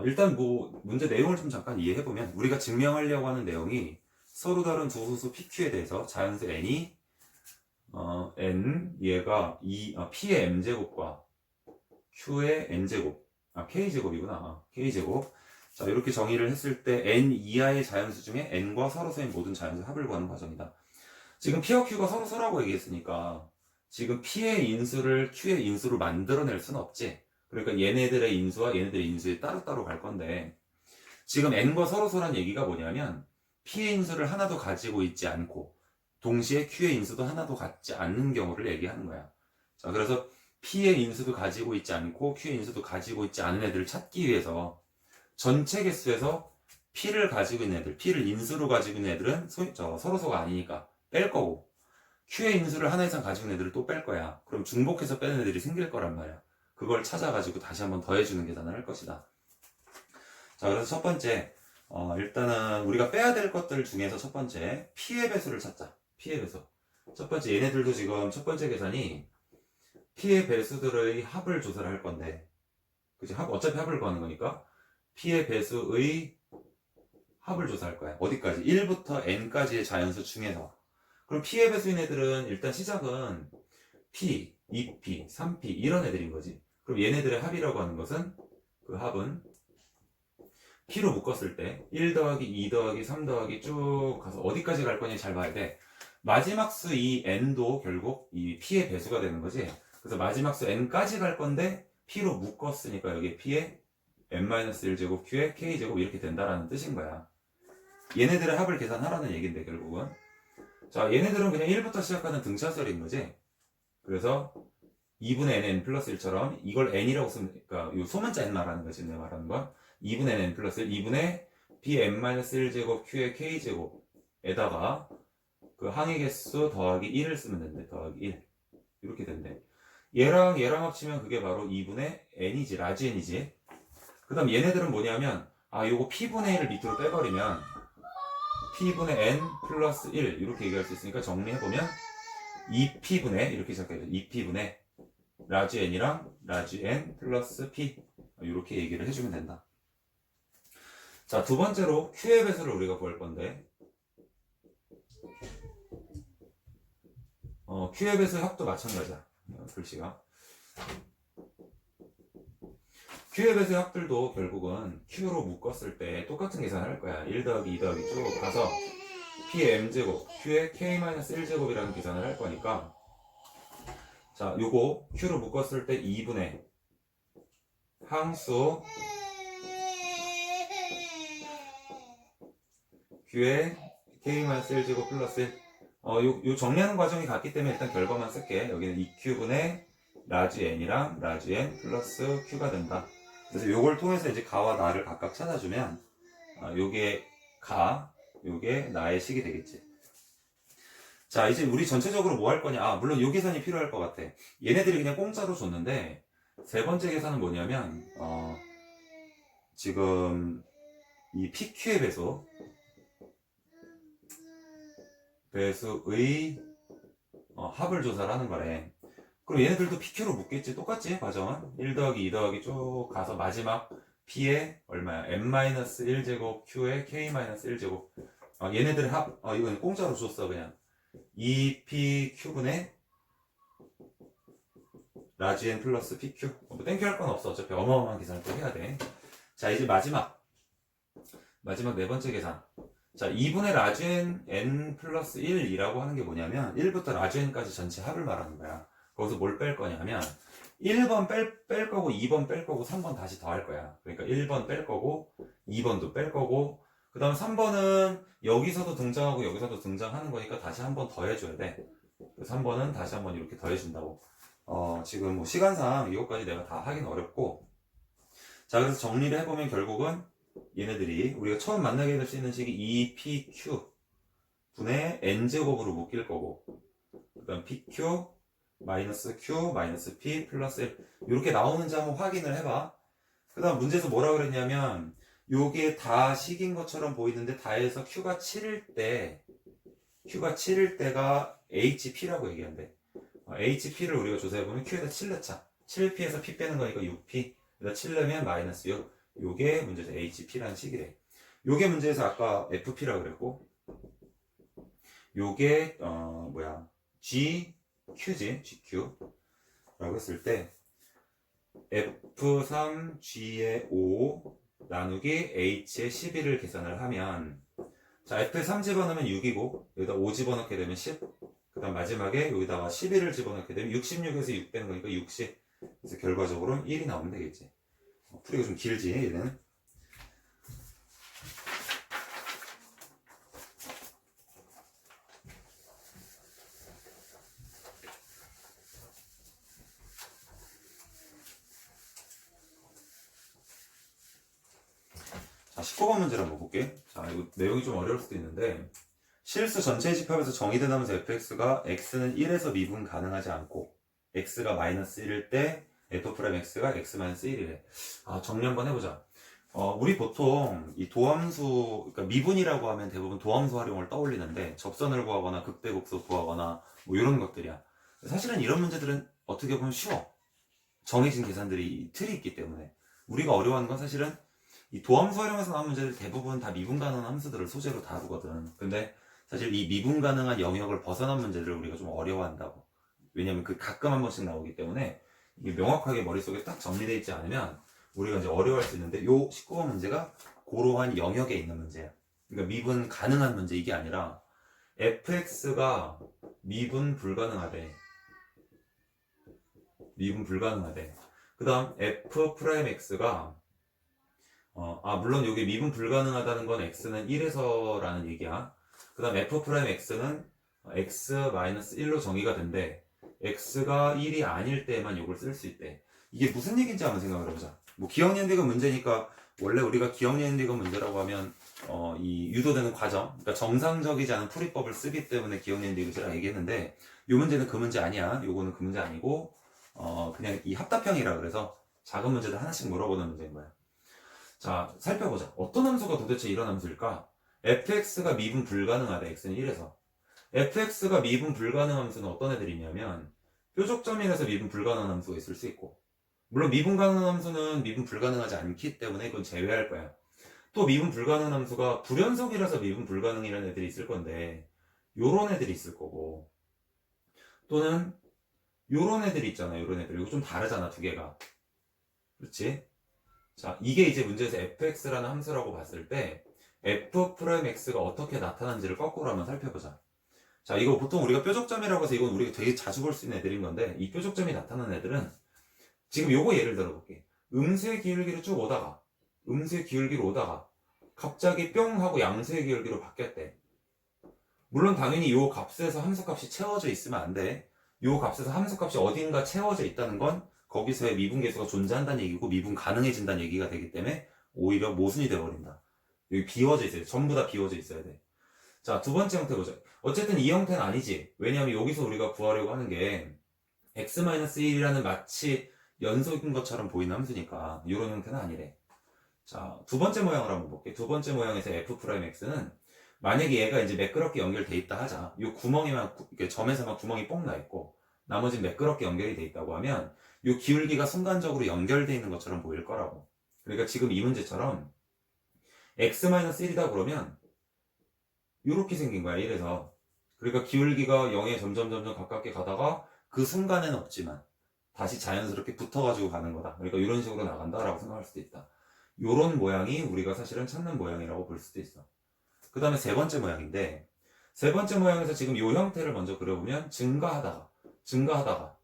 일단 뭐 문제 내용을 좀 잠깐 이해해보면, 우리가 증명하려고 하는 내용이 서로 다른 두 소수 PQ에 대해서 자연수 n이 n 얘가 p의 m제곱과 q의 n제곱, k제곱이구나. k제곱. 자, 이렇게 정의를 했을 때 n 이하의 자연수 중에 n과 서로서의 모든 자연수 합을 구하는 과정이다. 지금 p와 q가 서로서라고 얘기했으니까 지금 p의 인수를 q의 인수로 만들어낼 수는 없지. 그러니까 얘네들의 인수와 얘네들의 인수에 따로따로 갈 건데, 지금 n과 서로서란 얘기가 뭐냐면 p의 인수를 하나도 가지고 있지 않고 동시에 q의 인수도 하나도 갖지 않는 경우를 얘기하는 거야. 자, 그래서 p의 인수도 가지고 있지 않고 q의 인수도 가지고 있지 않은 애들을 찾기 위해서 전체 개수에서 p를 가지고 있는 애들, p를 인수로 가지고 있는 애들은 서로서가 아니니까 뺄 거고, q의 인수를 하나 이상 가지고 있는 애들을 또 뺄 거야. 그럼 중복해서 빼는 애들이 생길 거란 말이야. 그걸 찾아가지고 다시 한번 더해주는 계산을 할 것이다. 자, 그래서 첫 번째, 일단은 우리가 빼야 될 것들 중에서 첫 번째, p의 배수를 찾자. p의 배수. 첫 번째, 얘네들도 지금 첫 번째 계산이 p의 배수들의 합을 조사를 할 건데, 그치? 어차피 합을 구하는 거니까, p의 배수의 합을 조사할 거야. 어디까지? 1부터 n까지의 자연수 중에서. 그럼 p의 배수인 애들은 일단 시작은 p, 2p, 3p 이런 애들인 거지. 그럼 얘네들의 합이라고 하는 것은, 그 합은 p로 묶었을 때 1 더하기 2 더하기 3 더하기 쭉 가서 어디까지 갈 거냐 잘 봐야 돼. 마지막 수 이 n도 결국 이 p의 배수가 되는 거지. 그래서 마지막 수 n까지 갈 건데 p로 묶었으니까 여기 p의 n-1제곱 q의 k제곱 이렇게 된다라는 뜻인 거야. 얘네들의 합을 계산하라는 얘긴데 결국은. 자, 얘네들은 그냥 1부터 시작하는 등차설인 거지. 그래서 2분의 nn 플러스 1처럼 이걸 n이라고 쓰면, 그러니까 이 소문자 n 말하는 거지. 내가 말하는 건 2분의 nn 플러스 1, 2분의 bn-1제곱 q의 k제곱에다가 그 항의 개수 더하기 1을 쓰면 된대. 더하기 1 이렇게 된대. 얘랑 합치면 그게 바로 2분의 n이지. 라지 n이지. 그 다음 얘네들은 뭐냐면 요거 p분의 1을 밑으로 빼버리면 p분의 n 플러스 1 이렇게 얘기할 수 있으니까 정리해보면 2p분의 이렇게 시작해야 돼. 2p분의 라지 n이랑 라지 n 플러스 p 이렇게 얘기를 해주면 된다. 자, 두 번째로 q의 배수를 우리가 구할 건데, q의 배수 합도 마찬가지야. 글씨가 q의 배수의 합들도 결국은 q로 묶었을 때 똑같은 계산을 할 거야. 1 더하기 2 더하기 쭉 가서 p의 m제곱 q의 k-1제곱이라는 계산을 할 거니까, 자, 요거 q로 묶었을 때 2분의 항수 q의 k-1제곱 플러스 1. 요 정리하는 과정이 같기 때문에 일단 결과만 쓸게. 여기는 2q분의 라지 n이랑 라지 n 플러스 q가 된다. 그래서 요걸 통해서 이제 가와 나를 각각 찾아주면, 요게 가, 요게 나의 식이 되겠지. 자, 이제 우리 전체적으로 뭐 할 거냐. 물론 요 계산이 필요할 것 같아. 얘네들이 그냥 공짜로 줬는데, 세 번째 계산은 뭐냐면, 지금 이 PQ의 배수의 합을 조사를 하는 거래. 그럼 얘네들도 PQ로 묶겠지. 똑같지 과정은. 1 더하기 2 더하기 쭉 가서 마지막 P의 얼마야? n-1제곱 Q의 k-1제곱. 얘네들의 합, 이건 공짜로 줬어 그냥. 2PQ분의 라지 n 플러스 PQ. 뭐 땡큐 할 건 없어. 어차피 어마어마한 계산을 또 해야 돼. 자, 이제 마지막 네 번째 계산. 자, 2분의 라지엔 n 플러스 1이라고 하는 게 뭐냐면 1부터 라지엔까지 전체 합을 말하는 거야. 거기서 뭘 뺄 거냐면 1번 뺄 거고 2번 뺄 거고 3번 다시 더할 거야. 그러니까 1번 뺄 거고 2번도 뺄 거고 그 다음 3번은 여기서도 등장하고 여기서도 등장하는 거니까 다시 한 번 더 해줘야 돼. 3번은 다시 한 번 이렇게 더 해준다고. 지금 뭐 시간상 이것까지 내가 다 하긴 어렵고. 자, 그래서 정리를 해보면 결국은 얘네들이 우리가 처음 만나게 될 수 있는 식이 2pq 분의 n제곱으로 묶일 거고, 그 다음 pq 마이너스 q 마이너스 p 플러스 1 이렇게 나오는지 한번 확인을 해봐. 그 다음 문제에서 뭐라 그랬냐면 요게 다 식인 것처럼 보이는데 다해서 q가 7일 때가 hp라고 얘기한대. hp를 우리가 조사해보면 q에다 7 넣자. 7p에서 p 빼는 거니까 6p. 그래서 7 넣으면 마이너스 6. 요게 문제에서 hp라는 식이래. 요게 문제에서 아까 fp라고 그랬고, 요게 gq지. gq 라고 했을 때 f3g의 5 나누기 h의 11을 계산을 하면, 자, f에 3 집어넣으면 6이고 여기다 5 집어넣게 되면 10. 그 다음 마지막에 여기다가 11을 집어넣게 되면 66에서 6 빼는 거니까 60. 그래서 결과적으로는 1이 나오면 되겠지. 풀이가 좀 길지 얘는. 자, 19번 문제를 한번 볼게. 자, 이거 내용이 좀 어려울 수도 있는데, 실수 전체의 집합에서 정의된 하면서 fx가 x는 1에서 미분 가능하지 않고 x가 마이너스 1일 때 f'x가 x 마이너스 1이래. 정리 한번 해보자. 우리 보통 이 도함수, 그러니까 미분이라고 하면 대부분 도함수 활용을 떠올리는데, 접선을 구하거나 극대극소 구하거나 뭐 이런 것들이야. 사실은 이런 문제들은 어떻게 보면 쉬워. 정해진 계산들이 틀이 있기 때문에. 우리가 어려워하는 건 사실은 이 도함수 활용해서 나온 문제들 대부분 다 미분 가능한 함수들을 소재로 다루거든. 근데 사실 이 미분 가능한 영역을 벗어난 문제들을 우리가 좀 어려워한다고. 왜냐면 그 가끔 한 번씩 나오기 때문에 이게 명확하게 머릿속에 딱 정리되어 있지 않으면 우리가 이제 어려워할 수 있는데, 요 19번 문제가 그러한 영역에 있는 문제야. 그러니까 미분 가능한 문제, 이게 아니라 fx가 미분 불가능하대. 그 다음 f'x가 물론 여기 미분 불가능하다는 건 x는 1에서라는 얘기야. 그 다음 f'x는 x-1로 정의가 된대. x가 1이 아닐 때만 이걸 쓸 수 있대. 이게 무슨 얘기인지 한번 생각을 해보자. 뭐 기억연대금 문제니까, 원래 우리가 기억연대금 문제라고 하면 이 유도되는 과정, 그러니까 정상적이지 않은 풀이법을 쓰기 때문에 기억연대금이라고 얘기했는데, 이 문제는 그 문제 아니야. 요거는 그 문제 아니고 그냥 이 합답형이라 그래서 작은 문제들 하나씩 물어보는 문제인 거야. 자, 살펴보자. 어떤 함수가 도대체 이런 함수일까? fx가 미분 불가능하다. x는 1에서. fx가 미분 불가능 함수는 어떤 애들이 있냐면, 뾰족점이라서 미분 불가능한 함수가 있을 수 있고, 물론 미분 가능한 함수는 미분 불가능하지 않기 때문에 그건 제외할 거야. 또 미분 불가능한 함수가 불연속이라서 미분 불가능이라는 애들이 있을 건데, 요런 애들이 있을 거고, 또는 요런 애들이 있잖아. 요런 애들. 이거 좀 다르잖아, 두 개가. 그렇지? 자, 이게 이제 문제에서 fx라는 함수라고 봤을 때 f'x가 어떻게 나타나는지를 거꾸로 한번 살펴보자. 자, 이거 보통 우리가 뾰족점이라고 해서 이건 우리가 되게 자주 볼 수 있는 애들인 건데, 이 뾰족점이 나타나는 애들은 지금 요거 예를 들어볼게. 음수의 기울기로 쭉 오다가 갑자기 뿅 하고 양수의 기울기로 바뀌었대. 물론 당연히 요 값에서 함수값이 채워져 있으면 안 돼. 요 값에서 함수값이 어딘가 채워져 있다는 건 거기서의 미분계수가 존재한다는 얘기고 미분 가능해진다는 얘기가 되기 때문에 오히려 모순이 돼버린다. 여기 비워져 있어야 돼. 전부 다 비워져 있어야 돼. 자, 두 번째 형태 보자. 어쨌든 이 형태는 아니지. 왜냐하면 여기서 우리가 구하려고 하는 게 x-1이라는 마치 연속인 것처럼 보이는 함수니까 이런 형태는 아니래. 자, 두 번째 모양을 한번 볼게. 두 번째 모양에서 f'x는 만약에 얘가 이제 매끄럽게 연결돼 있다 하자. 이 구멍이만, 점에서만 구멍이 뽕 나 있고 나머지는 매끄럽게 연결이 돼 있다고 하면 이 기울기가 순간적으로 연결돼 있는 것처럼 보일 거라고. 그러니까 지금 이 문제처럼 x-1이다 그러면 이렇게 생긴 거야, 1에서. 그러니까 기울기가 0에 점점 가깝게 가다가 그 순간에는 없지만 다시 자연스럽게 붙어가지고 가는 거다. 그러니까 이런 식으로 나간다라고 생각할 수도 있다. 요런 모양이 우리가 사실은 찾는 모양이라고 볼 수도 있어. 그 다음에 세 번째 모양인데, 세 번째 모양에서 지금 요 형태를 먼저 그려보면 증가하다가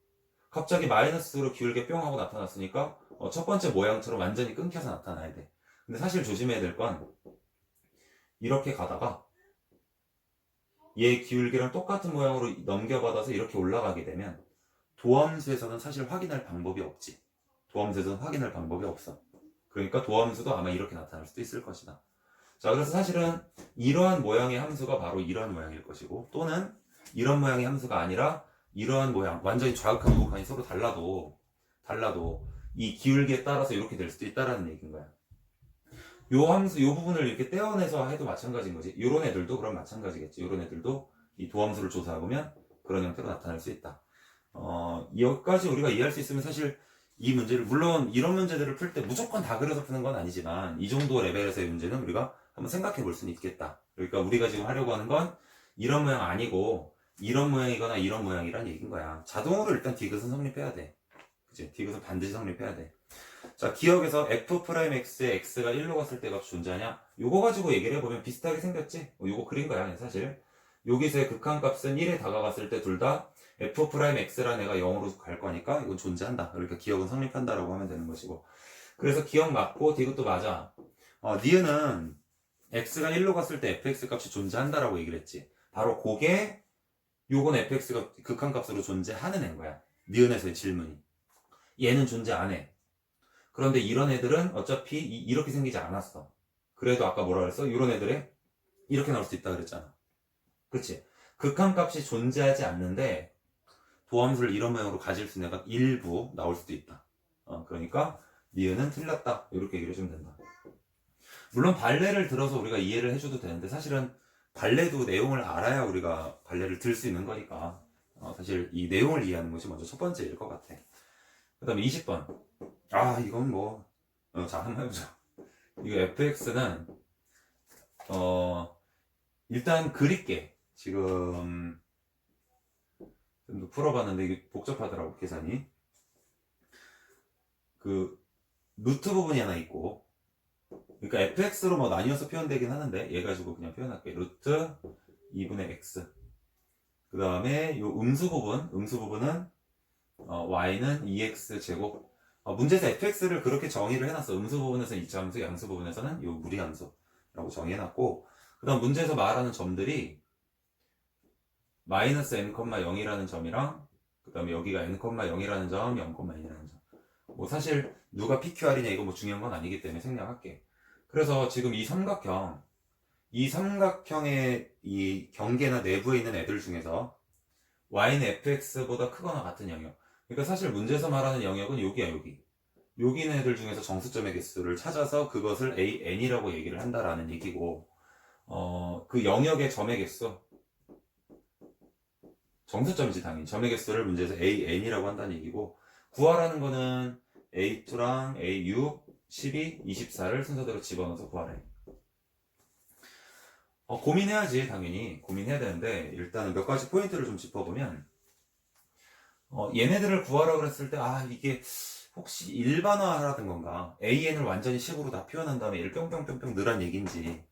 갑자기 마이너스로 기울게 뿅 하고 나타났으니까 첫 번째 모양처럼 완전히 끊겨서 나타나야 돼. 근데 사실 조심해야 될 건 이렇게 가다가 얘 기울기랑 똑같은 모양으로 넘겨받아서 이렇게 올라가게 되면 도함수에서는 사실 확인할 방법이 없지. 도함수에서는 확인할 방법이 없어. 그러니까 도함수도 아마 이렇게 나타날 수도 있을 것이다. 자, 그래서 사실은 이러한 모양의 함수가 바로 이러한 모양일 것이고, 또는 이런 모양의 함수가 아니라 이러한 모양, 완전히 좌극한 우극한이 서로 달라도 이 기울기에 따라서 이렇게 될 수도 있다라는 얘기인 거야. 요 함수, 요 부분을 이렇게 떼어내서 해도 마찬가지인 거지. 요런 애들도 그럼 마찬가지겠지. 요런 애들도 이 도함수를 조사해보면 그런 형태로 나타날 수 있다. 여기까지 우리가 이해할 수 있으면 사실 이 문제를, 물론 이런 문제들을 풀 때 무조건 다 그려서 푸는 건 아니지만 이 정도 레벨에서의 문제는 우리가 한번 생각해 볼 수는 있겠다. 그러니까 우리가 지금 하려고 하는 건 이런 모양 아니고 이런 모양이거나 이런 모양이란 얘기인 거야. 자동으로 일단 디귿은 성립해야 돼. 그치? 디귿은 반드시 성립해야 돼. 자, 기억에서 f'x에 x가 1로 갔을 때 값이 존재하냐? 요거 가지고 얘기를 해보면 비슷하게 생겼지? 요거 그린 거야, 사실. 여기서의 극한값은 1에 다가갔을 때 둘 다 f'x라는 애가 0으로 갈 거니까 이건 존재한다. 그러니까 기억은 성립한다라고 하면 되는 것이고. 그래서 기억 맞고 디귿도 맞아. 니은은 x가 1로 갔을 때 fx 값이 존재한다라고 얘기를 했지. 바로 그게 요건 fx가 극한값으로 존재하는 애인 거야. 니은에서의 질문이. 얘는 존재 안 해. 그런데 이런 애들은 어차피 이렇게 생기지 않았어. 그래도 아까 뭐라 그랬어? 이런 애들에 이렇게 나올 수 있다 그랬잖아. 그치? 극한값이 존재하지 않는데 도함수를 이런 모양으로 가질 수 있는 애가 일부 나올 수도 있다. 그러니까 니은은 틀렸다. 이렇게 얘기를 해주면 된다. 물론 발레를 들어서 우리가 이해를 해줘도 되는데 사실은 발레도 내용을 알아야 우리가 발레를 들 수 있는 거니까 사실 이 내용을 이해하는 것이 먼저 첫 번째일 것 같아. 그 다음에 20번. 이건 뭐 자, 한번 해보자. 이거 fx는 일단 그릴게. 지금 좀 풀어봤는데 이게 복잡하더라고, 계산이. 그 루트 부분이 하나 있고, 그러니까 fx로 뭐 나뉘어서 표현되긴 하는데 얘 가지고 그냥 표현할게. 루트 2분의 x. 그 다음에 요 음수 부분은 y는 2x 제곱. 문제에서 fx를 그렇게 정의를 해놨어. 음수 부분에서는 이차함수, 양수 부분에서는 요 무리함수라고 정의해놨고, 그 다음 문제에서 말하는 점들이 마이너스 n,0이라는 점이랑, 그 다음에 여기가 n,0이라는 점, 0,1이라는 점. 뭐 사실 누가 PQR이냐 이거 뭐 중요한 건 아니기 때문에 생략할게. 그래서 지금 이 삼각형의 이 경계나 내부에 있는 애들 중에서 y는 fx보다 크거나 같은 영역. 그러니까 사실 문제에서 말하는 영역은 여기야, 여기. 여기 있는 애들 중에서 정수점의 개수를 찾아서 그것을 an이라고 얘기를 한다라는 얘기고, 그 영역의 점의 개수, 정수점이지 당연히. 점의 개수를 문제에서 an이라고 한다는 얘기고, 구하라는 거는 a2랑 a6, 12, 24를 순서대로 집어넣어서 구하래. 고민해야지, 당연히. 고민해야 되는데, 일단은 몇 가지 포인트를 좀 짚어보면, 얘네들을 구하라 그랬을 때, 이게 혹시 일반화하라는 건가? an을 완전히 식으로 다 표현한 다음에 얘를 뿅뿅뿅뿅 넣으란 얘기인지.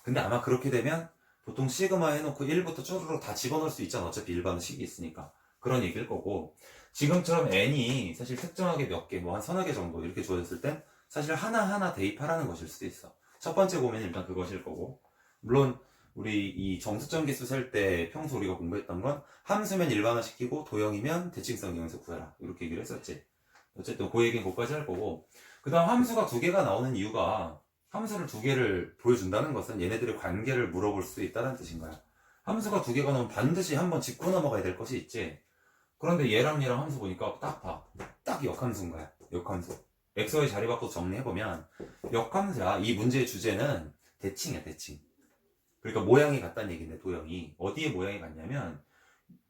근데 아마 그렇게 되면 보통 시그마 해놓고 1부터 쪼르륵 다 집어넣을 수 있잖아. 어차피 일반식이 있으니까. 그런 얘기일 거고. 지금처럼 n이 사실 특정하게 몇 개, 뭐 한 서너 개 정도 이렇게 주어졌을 땐 사실 하나하나 대입하라는 것일 수도 있어. 첫 번째 고민은 일단 그것일 거고. 물론 우리 이 정수점 개수 셀 때 평소 우리가 공부했던 건 함수면 일반화시키고 도형이면 대칭성 이용해서 구해라. 이렇게 얘기를 했었지. 어쨌든 그 얘기는 거기까지 할 거고. 그 다음 함수가 두 개가 나오는 이유가 함수를 두 개를 보여준다는 것은 얘네들의 관계를 물어볼 수 있다는 뜻인 거야. 함수가 두 개가 나오면 반드시 한번 짚고 넘어가야 될 것이 있지. 그런데 얘랑 함수 보니까 딱 봐. 딱 역함수인 거야. 역함수. xy 자리 바꿔서 정리해보면 역함수야. 이 문제의 주제는 대칭이야, 대칭. 그러니까 모양이 같다는 얘기인데 도형이 어디에 모양이 같냐면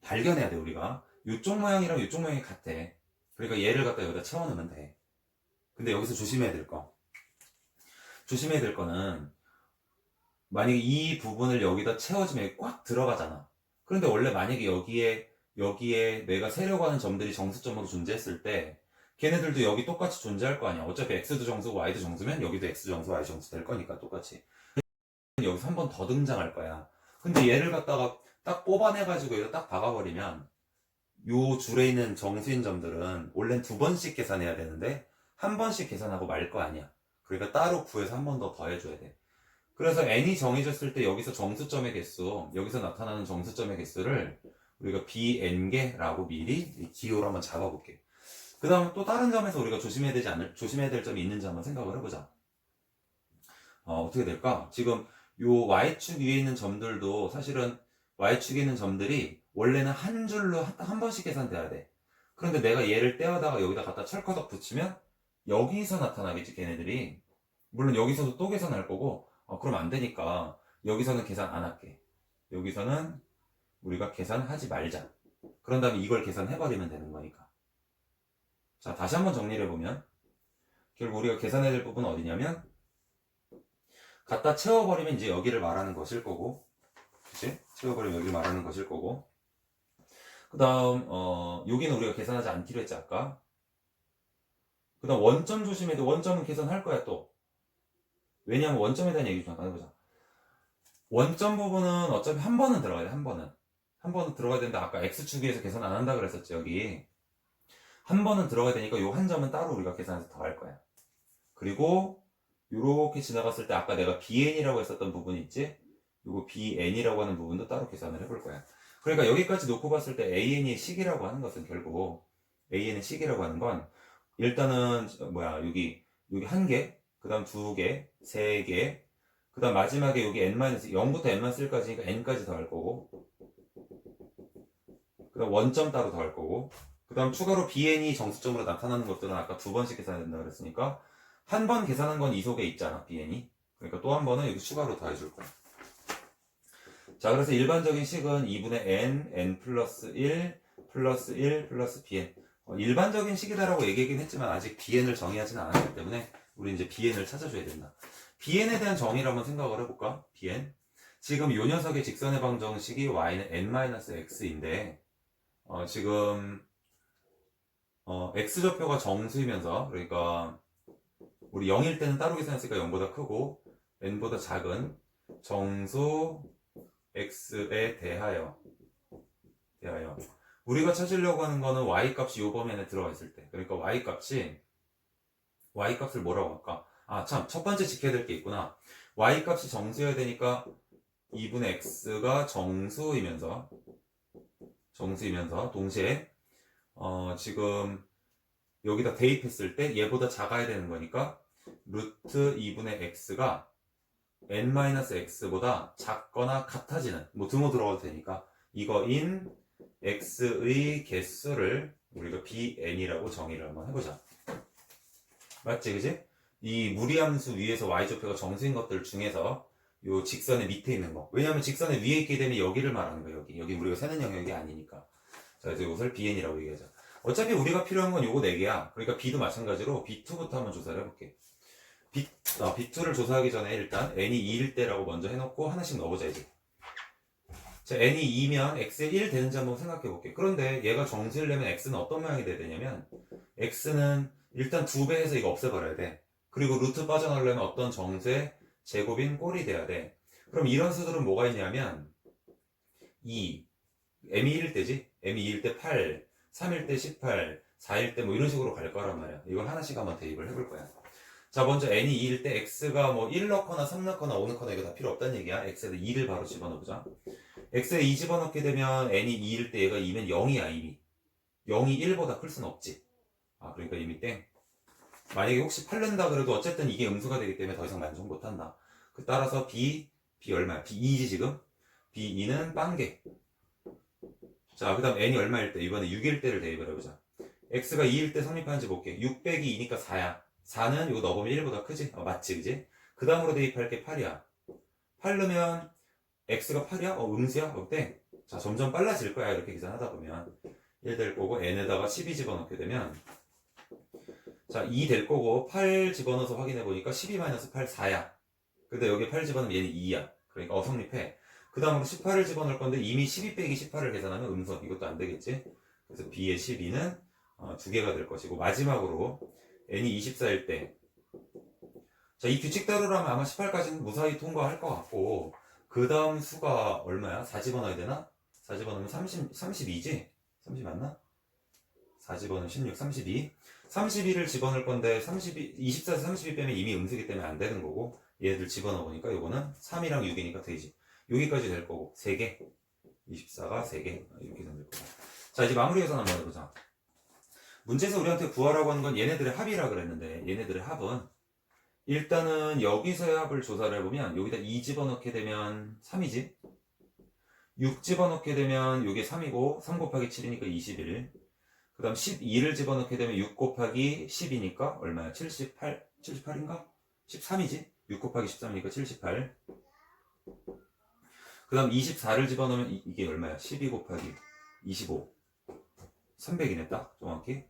발견해야 돼. 우리가 이쪽 모양이랑 이쪽 모양이 같대. 그러니까 얘를 갖다 여기다 채워넣으면 돼. 근데 여기서 조심해야 될 거는 만약에 이 부분을 여기다 채워주면 꽉 들어가잖아. 그런데 원래 만약에 여기에 내가 세려고 하는 점들이 정수점으로 존재했을 때 걔네들도 여기 똑같이 존재할 거 아니야. 어차피 x도 정수고 y도 정수면 여기도 x 정수, y 정수 될 거니까 똑같이. 여기서 한 번 더 등장할 거야. 근데 얘를 갖다가 딱 뽑아내가지고 여기다 딱 박아버리면 요 줄에 있는 정수인 점들은 원래는 두 번씩 계산해야 되는데 한 번씩 계산하고 말 거 아니야. 그러니까 따로 구해서 한 번 더 더해줘야 돼. 그래서 n이 정해졌을 때 여기서 정수점의 개수, 여기서 나타나는 정수점의 개수를 우리가 bn개라고 미리 기호로 한번 잡아볼게. 그 다음 또 다른 점에서 우리가 조심해야 될 점이 있는지 한번 생각을 해보자. 어떻게 될까? 지금 요 y축 위에 있는 점들도 사실은 y축에 있는 점들이 원래는 한 줄로 한 번씩 계산돼야 돼. 그런데 내가 얘를 떼어다가 여기다 갖다 철커덕 붙이면 여기서 나타나겠지, 걔네들이. 물론 여기서도 또 계산할 거고, 그럼 안 되니까 여기서는 계산 안 할게. 여기서는 우리가 계산하지 말자. 그런 다음에 이걸 계산해버리면 되는 거니까. 자, 다시 한번 정리를 해보면 결국 우리가 계산해야 될 부분은 어디냐면 갖다 채워버리면 이제 여기를 말하는 것일 거고, 그치? 채워버리면 여기를 말하는 것일 거고, 그 다음 여기는 우리가 계산하지 않기로 했지 아까. 그 다음 원점 조심해야 돼. 원점은 계산할 거야 또. 왜냐하면 원점에 대한 얘기 좀 잠깐 해보자. 원점 부분은 어차피 한 번은 들어가야 돼. 한 번은 들어가야 되는데 아까 x축에서 계산 안 한다 그랬었지. 여기 한 번은 들어가야 되니까 요 한 점은 따로 우리가 계산해서 더 할 거야. 그리고 요렇게 지나갔을 때 아까 내가 bn이라고 했었던 부분 있지? 요거 bn이라고 하는 부분도 따로 계산을 해볼 거야. 그러니까 여기까지 놓고 봤을 때 an의 식이라고 하는 것은 결국 an의 식이라고 하는 건 일단은 여기 한 개, 그 다음 두 개, 세 개, 그 다음 마지막에 여기 n-0부터 n-1까지니까 n까지 더할 거고, 그 다음 원점 따로 더할 거고, 그 다음 추가로 bn이 정수점으로 나타나는 것들은 아까 두 번씩 계산해야 된다 그랬으니까 한 번 계산한 건 이 속에 있잖아, bn이. 그러니까 또 한 번은 여기 추가로 더해줄 거야. 자, 그래서 일반적인 식은 2분의 n 플러스 1 플러스 1 플러스 bn. 일반적인 식이다라고 얘기하긴 했지만 아직 bn을 정의하지는 않았기 때문에 우리 이제 bn을 찾아줘야 된다. bn에 대한 정의를 한번 생각을 해볼까? bn. 지금 요 녀석의 직선의 방정식이 y는 n-x인데 지금 x좌표가 정수이면서, 그러니까 우리 0일 때는 따로 계산했으니까 0보다 크고 n보다 작은 정수 x에 대하여 우리가 찾으려고 하는 거는 y값이 요 범위 안에 들어가 있을 때, 그러니까 y값을 뭐라고 할까? 참, 첫 번째 지켜야 될 게 있구나. y값이 정수여야 되니까 2분의 x가 정수이면서 동시에 지금 여기다 대입했을 때 얘보다 작아야 되는 거니까 루트 2분의 x가 n-x보다 작거나 같아지는, 등호 들어가도 되니까 이거인 x의 개수를 우리가 bn이라고 정의를 한번 해보자. 맞지, 그지? 이 무리함수 위에서 y좌표가 정수인 것들 중에서 요 직선의 밑에 있는 거, 왜냐면 직선의 위에 있기 때문에 여기를 말하는 거야. 여기 우리가 세는 영역이 아니니까. 자, 그래서 이것을 bn이라고 얘기하자. 어차피 우리가 필요한 건 요거 4개야. 그러니까 b도 마찬가지로 b2부터 한번 조사를 해볼게. b2를 조사하기 전에 일단 n이 2일 때라고 먼저 해놓고 하나씩 넣어보자 이제. 자, n이 2면 x에 1 되는지 한번 생각해볼게. 그런데 얘가 정수이려면 x는 어떤 모양이 돼야 되냐면 x는 일단 2배 해서 이거 없애버려야 돼. 그리고 루트 빠져나오려면 어떤 정수의 제곱인 꼴이 돼야 돼. 그럼 이런 수들은 뭐가 있냐면 2, m이 1일 때지? m이 2일 때 8, 3일 때 18, 4일 때 이런 식으로 갈 거란 말이야. 이걸 하나씩 한번 대입을 해볼 거야. 자, 먼저 n이 2일 때 x가 1 넣거나 3 넣거나 5 넣거나 이거 다 필요 없다는 얘기야. x에다 2를 바로 집어넣어보자. x에 2 집어넣게 되면 n이 2일 때 얘가 2면 0이야 이미. 0이 1보다 클 순 없지. 그러니까 이미 땡. 만약에 혹시 8 넣는다 그래도 어쨌든 이게 음수가 되기 때문에 더 이상 만족 못한다. 따라서 b 얼마야? b 2지 지금? b 2는 빵개. 자, 그 다음 n이 얼마일 때? 이번에 6일 때를 대입을 해보자. x가 2일 때 성립하는지 볼게. 6 빼기 2니까 4야. 4는 이거 넣어보면 1보다 크지? 맞지, 그지? 그 다음으로 대입할 게 8이야. 8 넣으면 x가 8이야? 음수야? 어때? 자, 점점 빨라질 거야. 이렇게 계산하다 보면. 1 될 거고, n에다가 12 집어넣게 되면, 자, 2 될 거고, 8 집어넣어서 확인해 보니까 12-8, 4야. 근데 여기 8 집어넣으면 얘는 2야. 그러니까 성립해. 그 다음으로 18을 집어넣을 건데, 이미 12 빼기 18을 계산하면 음수. 이것도 안 되겠지? 그래서 b의 12는 두 개가 될 것이고, 마지막으로 n이 24일 때, 자, 이 규칙대로라면 아마 18까지는 무사히 통과할 것 같고, 그 다음 수가 얼마야? 4 집어넣어야 되나? 4 집어넣으면 32지? 30 맞나? 4 집어넣으면 16, 32. 32를 집어넣을 건데, 24에서 32 빼면 이미 음수기 때문에 안 되는 거고, 얘들 집어넣으니까 요거는 3이랑 6이니까 되지. 여기까지 될 거고, 3개. 24가 3개. 이렇게 될 거고. 자, 이제 마무리 계산 한번 해보자. 문제에서 우리한테 구하라고 하는 건 얘네들의 합이라 그랬는데, 얘네들의 합은, 일단은 여기서의 합을 조사를 해보면, 여기다 2 집어넣게 되면 3이지? 6 집어넣게 되면 이게 3이고, 3 곱하기 7이니까 21. 그 다음 12를 집어넣게 되면 6 곱하기 10이니까 얼마야? 78인가? 13이지? 6 곱하기 13이니까 78. 그 다음 24를 집어넣으면 이게 얼마야? 12 곱하기 25. 300이네, 딱, 정확히.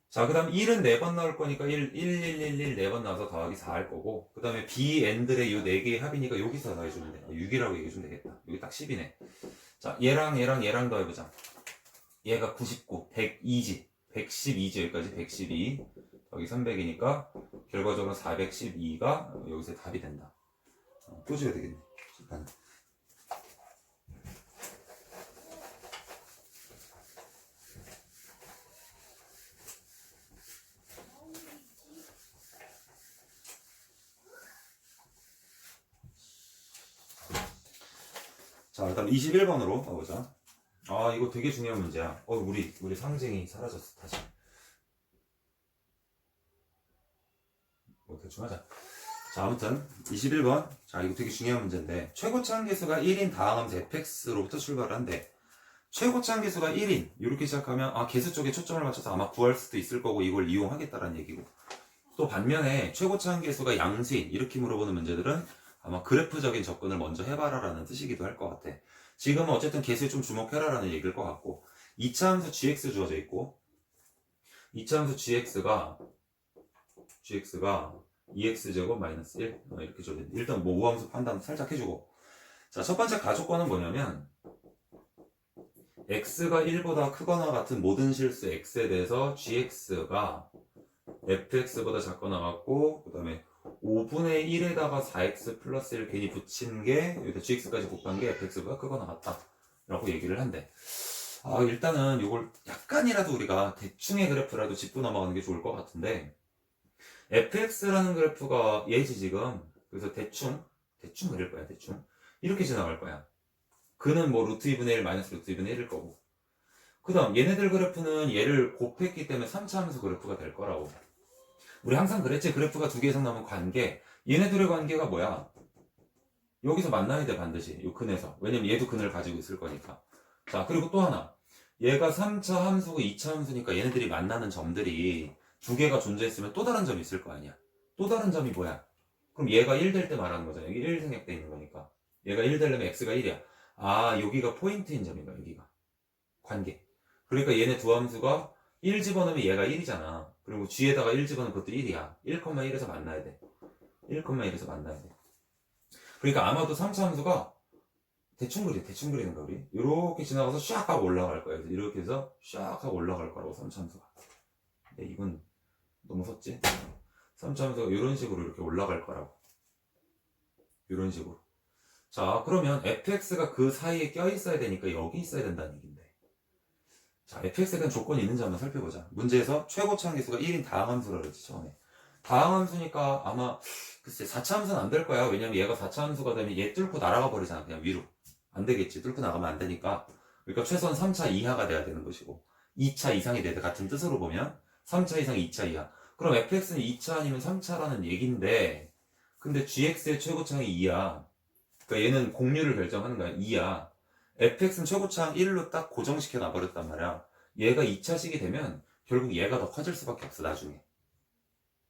자, 그 다음 1은 4번 나올 거니까 1, 4번 나와서 더하기 4 할 거고, 그 다음에 B, N들의 요 4개의 합이니까 여기서 더해주면 돼. 6이라고 얘기해주면 되겠다. 여기 딱 10이네. 자, 얘랑 더해보자. 얘가 99, 102지. 112지, 여기까지 112. 여기 300이니까, 결과적으로 412가 여기서 답이 된다. 또 줘야 되겠네. 일단은. 자, 그 다음 21번으로 가보자. 아, 이거 되게 중요한 문제야. 우리 상징이 사라졌어, 다시. 뭐, 대충 하자. 자, 아무튼, 21번. 자, 이거 되게 중요한 문제인데, 최고치 한계수가 1인 다항함수 fx로부터 출발을 한대. 최고치 한계수가 1인. 이렇게 시작하면, 계수 쪽에 초점을 맞춰서 아마 구할 수도 있을 거고, 이걸 이용하겠다라는 얘기고. 또 반면에, 최고치 한계수가 양수인. 이렇게 물어보는 문제들은 아마 그래프적인 접근을 먼저 해봐라라는 뜻이기도 할 것 같아. 지금은 어쨌든 개수에 좀 주목해라라는 얘기일 것 같고, 2차 함수 gx 주어져 있고, 2차 함수 gx가 2x제곱 마이너스 1 이렇게 주어져 있는데, 일단 뭐 우함수 판단 살짝 해주고, 자, 첫 번째 가족권은 뭐냐면 x가 1보다 크거나 같은 모든 실수 x에 대해서 gx가 fx보다 작거나 같고, 그 다음에 5분의 1에다가 4x 플러스 1 괜히 붙인 게 여기다 gx까지 곱한 게 fx보다 크거나 같다 라고 얘기를 한대. 일단은 이걸 약간이라도 우리가 대충의 그래프라도 짚고 넘어가는 게 좋을 것 같은데, fx라는 그래프가 얘지 지금. 그래서 대충 그릴 거야. 대충 이렇게 지나갈 거야. 그는 뭐 루트 2분의 1 마이너스 루트 2분의 1일 거고, 그 다음 얘네들 그래프는 얘를 곱했기 때문에 3차 함수 그래프가 될 거라고. 우리 항상 그랬지. 그래프가 두 개 이상 나오면 관계, 얘네들의 관계가 뭐야? 여기서 만나야 돼, 반드시. 요 근에서. 왜냐면 얘도 근을 가지고 있을 거니까. 자, 그리고 또 하나, 얘가 3차 함수고 2차 함수니까 얘네들이 만나는 점들이 두 개가 존재했으면 또 다른 점이 있을 거 아니야. 또 다른 점이 뭐야? 그럼 얘가 1 될 때 말하는 거잖아. 여기 1 생략돼 있는 거니까. 얘가 1 되려면 x가 1이야. 여기가 포인트인 점인가, 여기가. 관계. 그러니까 얘네 두 함수가 1 집어넣으면 얘가 1이잖아. 그리고 g에다가 1 집어넣으면 그것도 1이야. 1,1에서 만나야 돼. 1,1에서 만나야 돼. 그러니까 아마도 3차 함수가 대충 그리는 거야, 우리. 이렇게 지나가서 샥 하고 올라갈 거야. 이렇게 해서 샥 하고 올라갈 거라고, 3차 함수가. 근데 이건 너무 섰지? 3차 함수가 이런 식으로 이렇게 올라갈 거라고. 이런 식으로. 자, 그러면 fx가 그 사이에 껴있어야 되니까 여기 있어야 된다는 얘기인데. 자, fx에 대한 조건이 있는지 한번 살펴보자. 문제에서 최고치 한계수가 1인 다항함수라 그랬지, 처음에. 다항함수니까 아마, 글쎄, 4차 함수는 안 될 거야. 왜냐면 얘가 4차 함수가 되면 얘 뚫고 날아가 버리잖아, 그냥 위로. 안 되겠지. 뚫고 나가면 안 되니까. 그러니까 최소한 3차 이하가 돼야 되는 것이고, 2차 이상이 돼야 돼. 같은 뜻으로 보면 3차 이상, 2차 이하. 그럼 fx는 2차 아니면 3차라는 얘긴데, 근데 gx의 최고차항이 2야. 그러니까 얘는 공률을 결정하는 거야. 2야. fx는 최고차항 1로 딱 고정시켜 놔버렸단 말이야. 얘가 2차식이 되면 결국 얘가 더 커질 수밖에 없어, 나중에.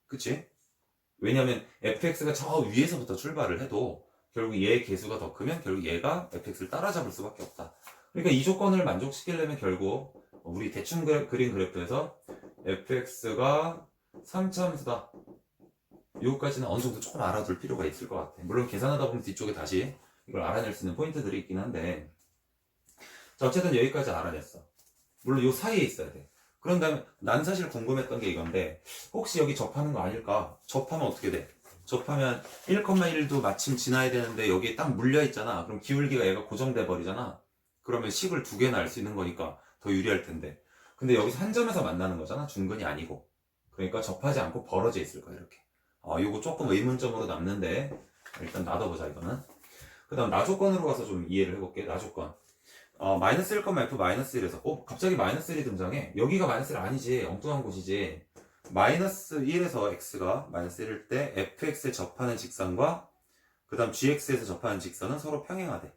그치? 왜냐면 fx가 저 위에서부터 출발을 해도 결국 얘의 개수가 더 크면 결국 얘가 fx를 따라잡을 수밖에 없다. 그러니까 이 조건을 만족시키려면 결국 우리 대충 그린 그래프에서 fx가 3차 함수다. 이거까지는 어느 정도 조금 알아둘 필요가 있을 것 같아. 물론 계산하다 보면 뒤쪽에 다시 이걸 알아낼 수 있는 포인트들이 있긴 한데, 자, 어쨌든 여기까지 알아냈어. 물론 요 사이에 있어야 돼. 그런 다음에 난 사실 궁금했던 게 이건데 혹시 여기 접하는 거 아닐까? 접하면 어떻게 돼? 접하면 1,1도 마침 지나야 되는데 여기에 딱 물려 있잖아. 그럼 기울기가 얘가 고정돼 버리잖아. 그러면 식을 두 개나 알 수 있는 거니까 더 유리할 텐데. 근데 여기서 한 점에서 만나는 거잖아. 중근이 아니고. 그러니까 접하지 않고 벌어져 있을 거야 이렇게. 요거 조금 의문점으로 남는데 일단 놔둬보자 이거는. 그 다음 나조건으로 가서 좀 이해를 해볼게. 나조건. 마이너스 1, F 마이너스 1에서 갑자기 마이너스 1이 등장해. 여기가 마이너스 1 아니지. 엉뚱한 곳이지. 마이너스 1에서 x가 마이너스 1일 때 fx에 접하는 직선과 그 다음 gx에서 접하는 직선은 서로 평행하대.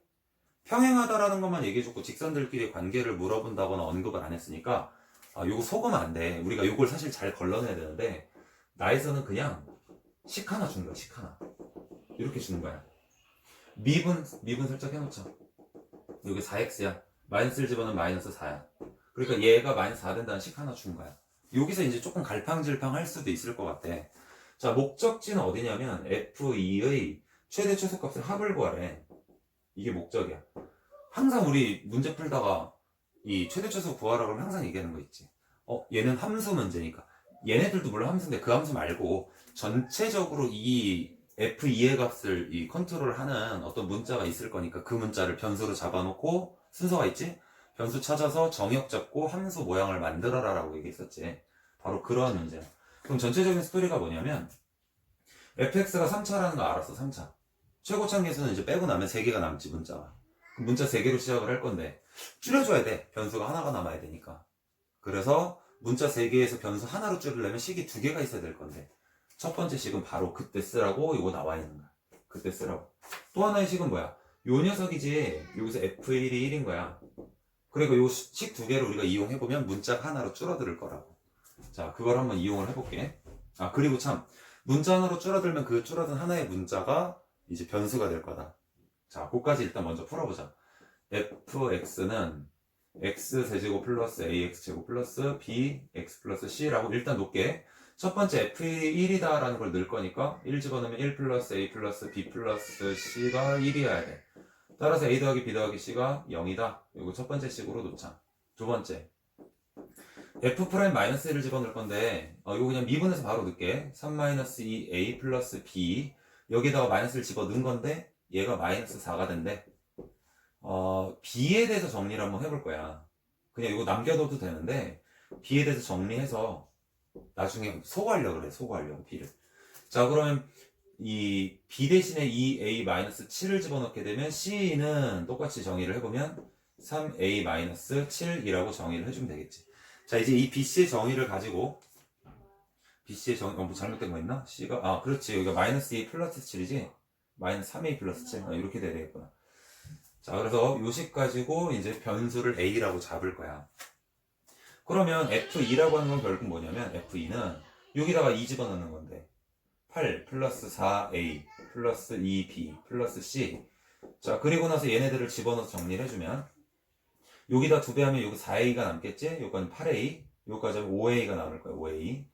평행하다라는 것만 얘기해줬고 직선들끼리 관계를 물어본다거나 언급을 안 했으니까 요거 속으면 안 돼. 우리가 요걸 사실 잘 걸러내야 되는데 나에서는 그냥 식 하나 준 거야. 식 하나. 이렇게 주는 거야. 미분 살짝 해놓자. 여기 4x야. 마이너스 1 집어넣으면 마이너스 4야. 그러니까 얘가 마이너스 4 된다는 식 하나 준 거야. 여기서 이제 조금 갈팡질팡 할 수도 있을 것 같아. 자, 목적지는 어디냐면 f2의 최대 최소값을 합을 구하래. 이게 목적이야. 항상 우리 문제 풀다가 이 최대 최소 구하라 그러면 항상 얘기하는 거 있지. 얘는 함수 문제니까. 얘네들도 물론 함수인데 그 함수 말고 전체적으로 이 f2의 값을 이 컨트롤하는 어떤 문자가 있을 거니까 그 문자를 변수로 잡아놓고 순서가 있지? 변수 찾아서 정역 잡고 함수 모양을 만들어라 라고 얘기했었지. 바로 그러한 문제야. 그럼 전체적인 스토리가 뭐냐면 fx가 3차라는 거 알았어. 3차. 최고차 계수는 이제 빼고 나면 3개가 남지 문자가. 문자 3개로 시작을 할 건데 줄여줘야 돼. 변수가 하나가 남아야 되니까. 그래서 문자 3개에서 변수 하나로 줄이려면 식이 2개가 있어야 될 건데 첫 번째 식은 바로 그때 쓰라고 이거 나와 있는 거야. 그때 쓰라고. 또 하나의 식은 뭐야? 요 녀석이지. 여기서 f1이 1인 거야. 그리고 요 식 2개를 우리가 이용해보면 문자가 하나로 줄어들 거라고. 자, 그걸 한번 이용을 해볼게. 그리고 참 문자 하나로 줄어들면 그 줄어든 하나의 문자가 이제 변수가 될 거다. 자, 그까지 일단 먼저 풀어보자. fx는 x세제곱 플러스 ax제곱 플러스 bx 플러스 c라고 일단 놓게. 첫 번째 f1이 1이다 라는 걸 넣을 거니까 1 집어넣으면 1 플러스 a 플러스 b 플러스 c가 1이어야 돼. 따라서 a 더하기 b 더하기 c가 0이다. 이거 첫 번째 식으로 놓자. 두 번째 f 프라임 마이너스 1을 집어넣을 건데 이거 그냥 미분해서 바로 넣을게. 3 마이너스 2a 플러스 b 여기다가 마이너스를 집어넣은 건데 얘가 마이너스 4가 된대. b에 대해서 정리를 한번 해볼 거야. 그냥 이거 남겨둬도 되는데 b에 대해서 정리해서 나중에 소거하려고 그래. 소거하려고 b를. 자, 그러면 이 b 대신에 2a-7을 집어넣게 되면 c는 똑같이 정의를 해보면 3a-7이라고 정의를 해주면 되겠지. 자, 이제 이 bc의 정의를 가지고 bc의 정의, 뭐 잘못된 거 있나? c가, 그렇지. 여기가 마이너스 2 플러스 7이지? 마이너스 3a 플러스 7. 이렇게 돼야 되겠구나. 자, 그래서 요식 가지고 이제 변수를 a라고 잡을 거야. 그러면 f2라고 하는 건 결국 뭐냐면 f2는 여기다가 2 집어넣는 건데 8 플러스 4a 플러스 2b 플러스 c. 자, 그리고 나서 얘네들을 집어넣어서 정리를 해주면 여기다 2배 하면 여기 4a가 남겠지? 요건 8a, 요거까지 하면 5a가 남을 거야. 5a.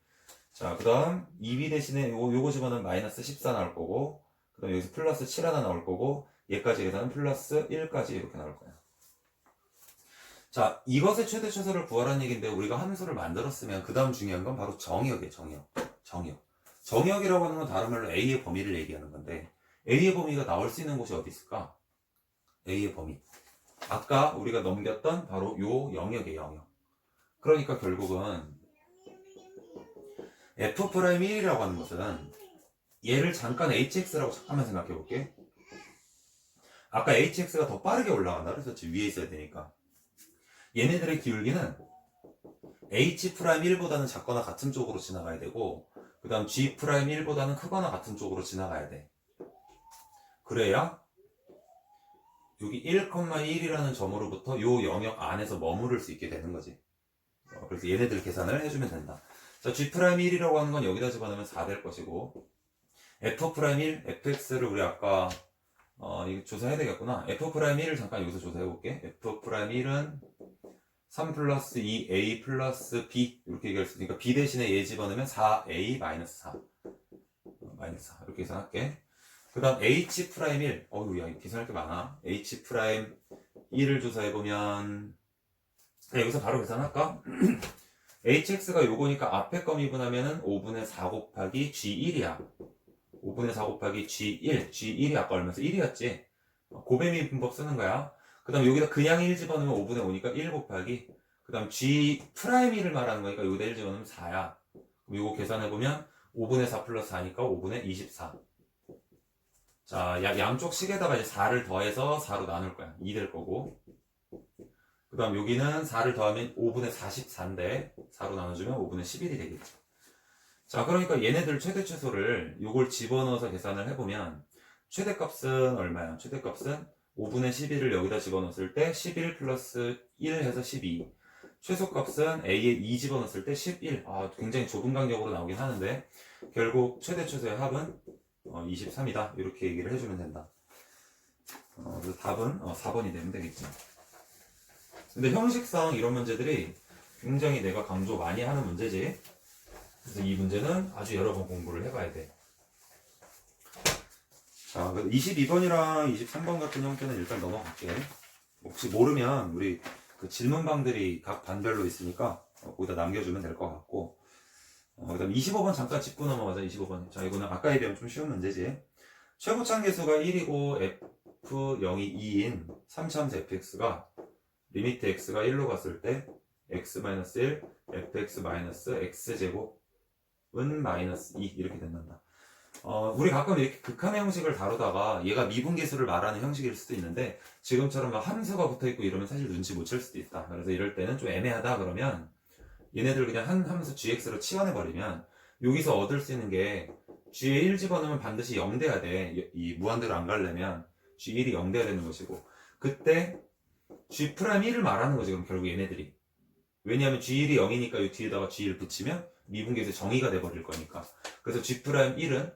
자, 그 다음 2b 대신에 요거 집어넣으면 마이너스 14 나올 거고, 그 다음 여기서 플러스 7 하나 나올 거고, 얘까지 계산은 플러스 1까지 이렇게 나올 거야. 자, 이것의 최대 최소를 구하라는 얘기인데 우리가 함수를 만들었으면 그 다음 중요한 건 바로 정역이에요. 정역. 정역이라고 하는 건 다른 말로 a의 범위를 얘기하는 건데 a의 범위가 나올 수 있는 곳이 어디 있을까? a의 범위. 아까 우리가 넘겼던 바로 요 영역이에요. 영역. 그러니까 결국은 f'1이라고 하는 것은 얘를 잠깐 hx라고 잠깐만 생각해 볼게. 아까 hx가 더 빠르게 올라간다 그랬었지. 위에 있어야 되니까. 얘네들의 기울기는 h'1보다는 작거나 같은 쪽으로 지나가야 되고 그 다음 g'1보다는 크거나 같은 쪽으로 지나가야 돼. 그래야 여기 1,1이라는 점으로부터 요 영역 안에서 머무를 수 있게 되는 거지. 그래서 얘네들 계산을 해주면 된다. 자, g'1이라고 하는 건 여기다 집어넣으면 4 될 것이고 f'1, fx를 우리 아까 이거 조사해야 되겠구나. f'1을 잠깐 여기서 조사해볼게. f'1은 3 플러스 2a 플러스 b 이렇게 얘기할 수 있으니까 b 대신에 얘 집어넣으면 4a 마이너스 4 마이너스 4 이렇게 계산할게. 그 다음 h'1 야 이거 계산할 게 많아. h'1을 조사해보면 여기서 바로 계산할까? hx가 요거니까 앞에 거 미분하면은 5분의 4 곱하기 g1이야. 5분의 4 곱하기 g1. g1이 아까 얼마였어? 1이었지? 고배 미분법 쓰는 거야. 그 다음 여기다 그냥 1 집어넣으면 5분의 5니까 1 곱하기. 그 다음 g 프라임 1을 말하는 거니까 여기다 1 집어넣으면 4야. 그럼 이거 계산해보면 5분의 4 플러스 4니까 5분의 24. 자, 양쪽 식에다가 이제 4를 더해서 4로 나눌 거야. 2 될 거고. 그 다음 여기는 4를 더하면 5분의 44인데 4로 나눠주면 5분의 11이 되겠죠. 자, 그러니까 얘네들 최대 최소를 요걸 집어넣어서 계산을 해보면 최대값은 얼마야? 최대값은 5분의 11을 여기다 집어넣었을 때 11 플러스 1 해서 12. 최소값은 A에 2 집어넣었을 때 11. 굉장히 좁은 간격으로 나오긴 하는데 결국 최대 최소의 합은 23이다. 이렇게 얘기를 해주면 된다. 그래서 답은 4번이 되면 되겠죠. 근데 형식상 이런 문제들이 굉장히 내가 강조 많이 하는 문제지. 그래서 이 문제는 아주 여러 번 공부를 해봐야 돼. 자, 22번이랑 23번 같은 형태는 일단 넘어갈게. 혹시 모르면 우리 그 질문방들이 각 반별로 있으니까 거기다 남겨주면 될 것 같고. 그 다음 25번 잠깐 짚고 넘어가자. 25번. 자, 이거는 아까에 비하면 좀 쉬운 문제지. 최고참 계수가 1이고 f0이 2인 3차함수 fx가 리미트 x가 1로 갔을 때 x-1 fx-x제곱은 마이너스 2 이렇게 된단다. 우리 가끔 이렇게 극한의 형식을 다루다가 얘가 미분계수를 말하는 형식일 수도 있는데 지금처럼 막 함수가 붙어있고 이러면 사실 눈치 못 챌 수도 있다. 그래서 이럴 때는 좀 애매하다 그러면 얘네들 그냥 한 함수 gx로 치환해버리면 여기서 얻을 수 있는 게 g에 1 집어넣으면 반드시 0 돼야 돼. 이 무한대로 안 가려면 g1이 0 돼야 되는 것이고 그때 g'1을 말하는 거지. 그럼 결국 얘네들이 왜냐하면 g1이 0이니까 이 뒤에다가 g1을 붙이면 미분계수 정의가 돼버릴 거니까. 그래서 g'1은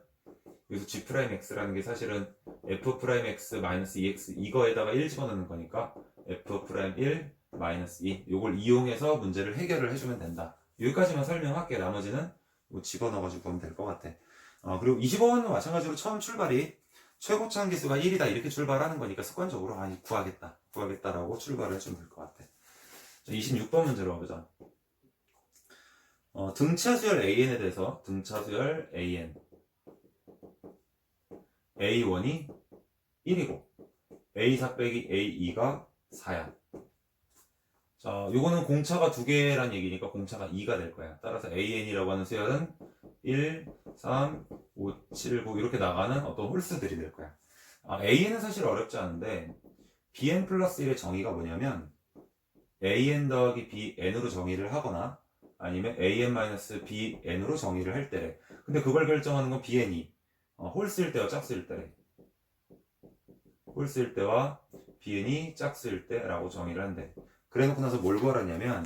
여기서 g'x라는 게 사실은 f'x-2x 이거에다가 1 집어넣는 거니까 f'1 2 요걸 이용해서 문제를 해결을 해주면 된다. 여기까지만 설명할게. 나머지는 뭐 집어넣어가지고 보면 될 것 같아. 그리고 25번은 마찬가지로 처음 출발이 최고참 계수가 1이다 이렇게 출발하는 거니까 습관적으로 구하겠다라고 출발을 해주면 될 것 같아. 자, 26번 문제로 가보자. 등차수열 AN에 대해서 등차수열 AN A1이 1이고 A4 빼기 A2가 4야. 자, 요거는 공차가 2개란 얘기니까 공차가 2가 될 거야. 따라서 AN이라고 하는 수열은 1, 3, 5, 7, 9 이렇게 나가는 어떤 홀수들이 될 거야. AN은 사실 어렵지 않은데 BN 플러스 1의 정의가 뭐냐면 AN 더하기 BN으로 정의를 하거나 아니면 AN-BN으로 정의를 할 때래. 근데 그걸 결정하는 건 BN이 홀수일 때와 짝수일 때래. 홀수일 때와 BN이 짝수일 때라고 정의를 한대. 그래 놓고 나서 뭘 구하라냐면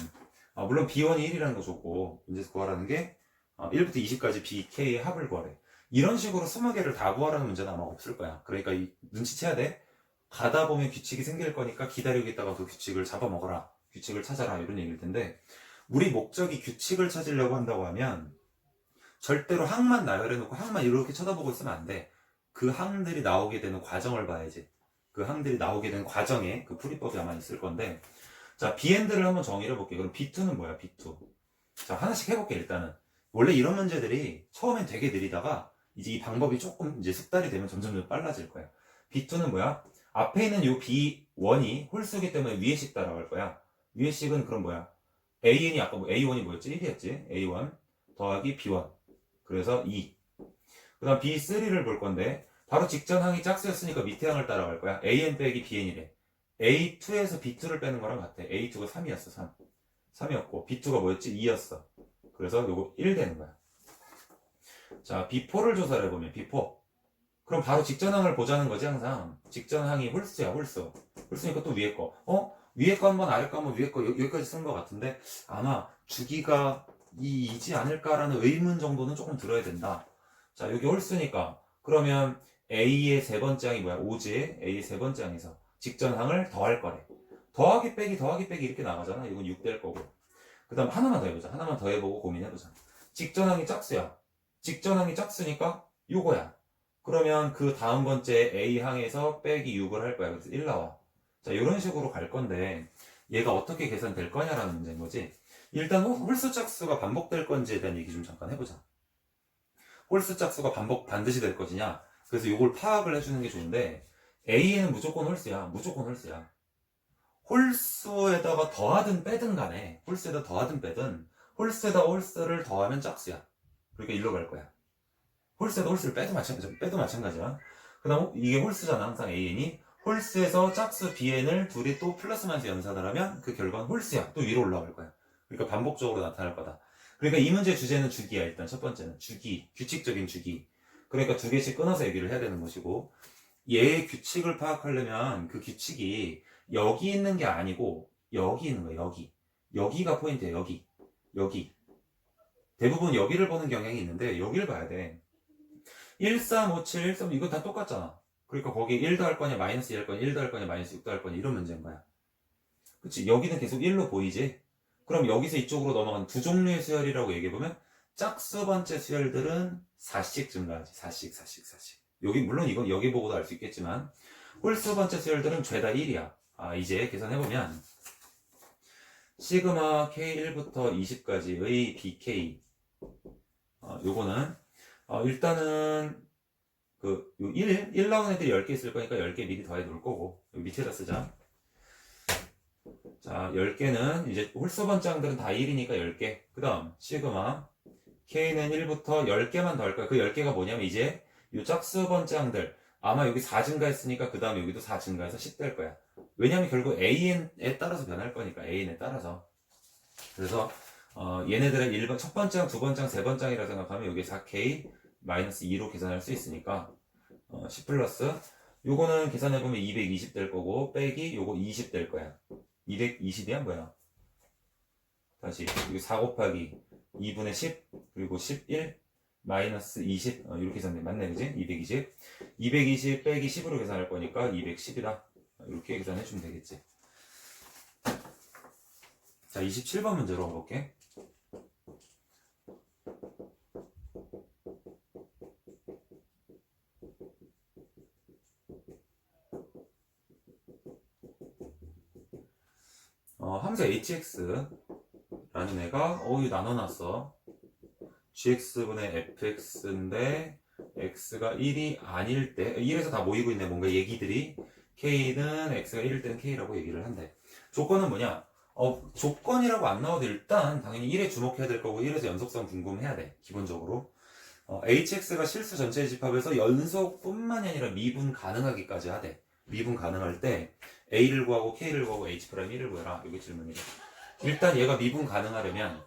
물론 B1이 1이라는 거 좋고 문제에서 구하라는 게 1부터 20까지 BK의 합을 구하래. 이런 식으로 20개를 다 구하라는 문제는 아마 없을 거야. 그러니까 눈치채야 돼. 가다 보면 규칙이 생길 거니까 기다리고 있다가 그 규칙을 잡아먹어라. 규칙을 찾아라. 이런 얘기일 텐데 우리 목적이 규칙을 찾으려고 한다고 하면 절대로 항만 나열해놓고 항만 이렇게 쳐다보고 있으면 안 돼. 그 항들이 나오게 되는 과정을 봐야지. 그 항들이 나오게 되는 과정에 그 풀이법이 아마 있을 건데 자, BN들을 한번 정의를 해볼게. 그럼 B2는 뭐야? B2. 자, 하나씩 해볼게. 일단은 원래 이런 문제들이 처음엔 되게 느리다가 이제 이 방법이 조금 이제 숙달이 되면 점점 빨라질 거야. B2는 뭐야? 앞에 있는 요 B1이 홀수기 때문에 위의 식 따라갈 거야. 위의 식은 그럼 뭐야? AN이 아까 A1이 뭐였지? 1이었지? A1 더하기 B1 그래서 2. 그 다음 B3를 볼 건데 바로 직전 항이 짝수였으니까 밑에 항을 따라갈 거야. AN 빼기 BN이래. A2에서 B2를 빼는 거랑 같아. A2가 3이었어. 3이었고 B2가 뭐였지? 2였어. 그래서 요거 1 되는 거야. 자, B4를 조사를 해보면 B4 그럼 바로 직전항을 보자는 거지. 항상 직전항이 홀수야. 홀수니까 또 위에 거 위에 거 한번 아래 거 한번 위에 거 여기까지 쓴 거 같은데 아마 주기가 2이지 않을까라는 의문 정도는 조금 들어야 된다. 자, 여기 홀수니까 그러면 A의 세 번째 항이 뭐야? 5지. A의 세 번째 항에서 직전항을 더할 거래. 더하기 빼기 이렇게 나가잖아. 이건 6 될 거고. 그 다음 하나만 더 해보자. 하나만 더 해보고 고민해보자. 직전항이 짝수야. 직전항이 짝수니까 요거야. 그러면 그 다음 번째 A항에서 빼기 6을 할 거야. 그래서 1 나와. 자, 이런 식으로 갈 건데 얘가 어떻게 계산될 거냐라는 문제인 거지. 일단 홀수 짝수가 반복될 건지에 대한 얘기 좀 잠깐 해보자. 홀수 짝수가 반드시 될 것이냐. 그래서 이걸 파악을 해주는 게 좋은데 A는 무조건 홀수야. 무조건 홀수야. 홀수에다가 더하든 빼든 간에 홀수에다 더하든 빼든 홀수에다 홀수를 더하면 짝수야. 그러니까 일로 갈 거야. 홀수에다 홀수를 빼도 마찬가지야. 그 다음 이게 홀수잖아. 항상 An이 홀수에서 짝수 Bn을 둘이 또 플러스 마이너스 연산을 하면 그 결과는 홀수야. 또 위로 올라갈 거야. 그러니까 반복적으로 나타날 거다. 그러니까 이 문제 주제는 주기야. 일단 첫 번째는 주기, 규칙적인 주기. 그러니까 두 개씩 끊어서 얘기를 해야 되는 것이고 얘의 규칙을 파악하려면 그 규칙이 여기 있는 게 아니고 여기 있는 거야. 여기가 포인트야. 여기 대부분 여기를 보는 경향이 있는데 여기를 봐야 돼. 1, 3, 5, 7, 1, 3 이거 다 똑같잖아. 그러니까 거기 1 더할 거냐 마이너스 2 할 거냐 1 더할 거냐 마이너스 6 더할 거냐 이런 문제인 거야. 그치? 여기는 계속 1로 보이지? 그럼 여기서 이쪽으로 넘어간 두 종류의 수열이라고 얘기해보면 짝수 번째 수열들은 4씩 증가하지. 4씩. 여기 물론 이건 여기 보고도 알 수 있겠지만 홀수 번째 수열들은 죄다 1이야. 이제 계산해보면 시그마 K1부터 20까지의 BK 요거는 일단은 요 1 나온 애들이 10개 있을 거니까 10개 미리 더해 놓을 거고 여기 밑에다 쓰자. 자 10개는 이제 홀수 번째 항들은 다 1이니까 10개. 그 다음 시그마 K는 1부터 10개만 더 할 거야. 그 10개가 뭐냐면 이제 요 짝수 번째 항들 아마 여기 4 증가했으니까 그 다음에 여기도 4 증가해서 10 될 거야. 왜냐면 결국 AN에 따라서 변할 거니까 AN에 따라서. 그래서 얘네들의 1번, 첫 번째 장, 두 번째 장, 세 번째 장이라 생각하면 여기 4K 마이너스 2로 계산할 수 있으니까 10 플러스 요거는 계산해보면 220 될 거고 빼기 요거 20 될 거야. 220이야 뭐야? 다시 여기 4 곱하기 2분의 10 그리고 11 마이너스 20 이렇게 계산돼. 맞네 그지? 220 빼기 10으로 계산할 거니까 210이다. 이렇게 계산해주면 되겠지. 자 27번 문제로 가볼게. 함수 hx라는 애가 이거 나눠놨어. gx분의 fx인데 x가 1이 아닐 때 1에서 다 모이고 있네. 뭔가 얘기들이 k는 x가 1일 때는 k라고 얘기를 한대. 조건은 뭐냐? 조건이라고 안 나와도 일단 당연히 1에 주목해야 될 거고 1에서 연속성 궁금해야 돼. 기본적으로 hx가 실수 전체의 집합에서 연속뿐만이 아니라 미분 가능하기까지 하대. 미분 가능할 때 a를 구하고 k를 구하고 h'1을 구해라. 이게 질문이래. 일단 얘가 미분 가능하려면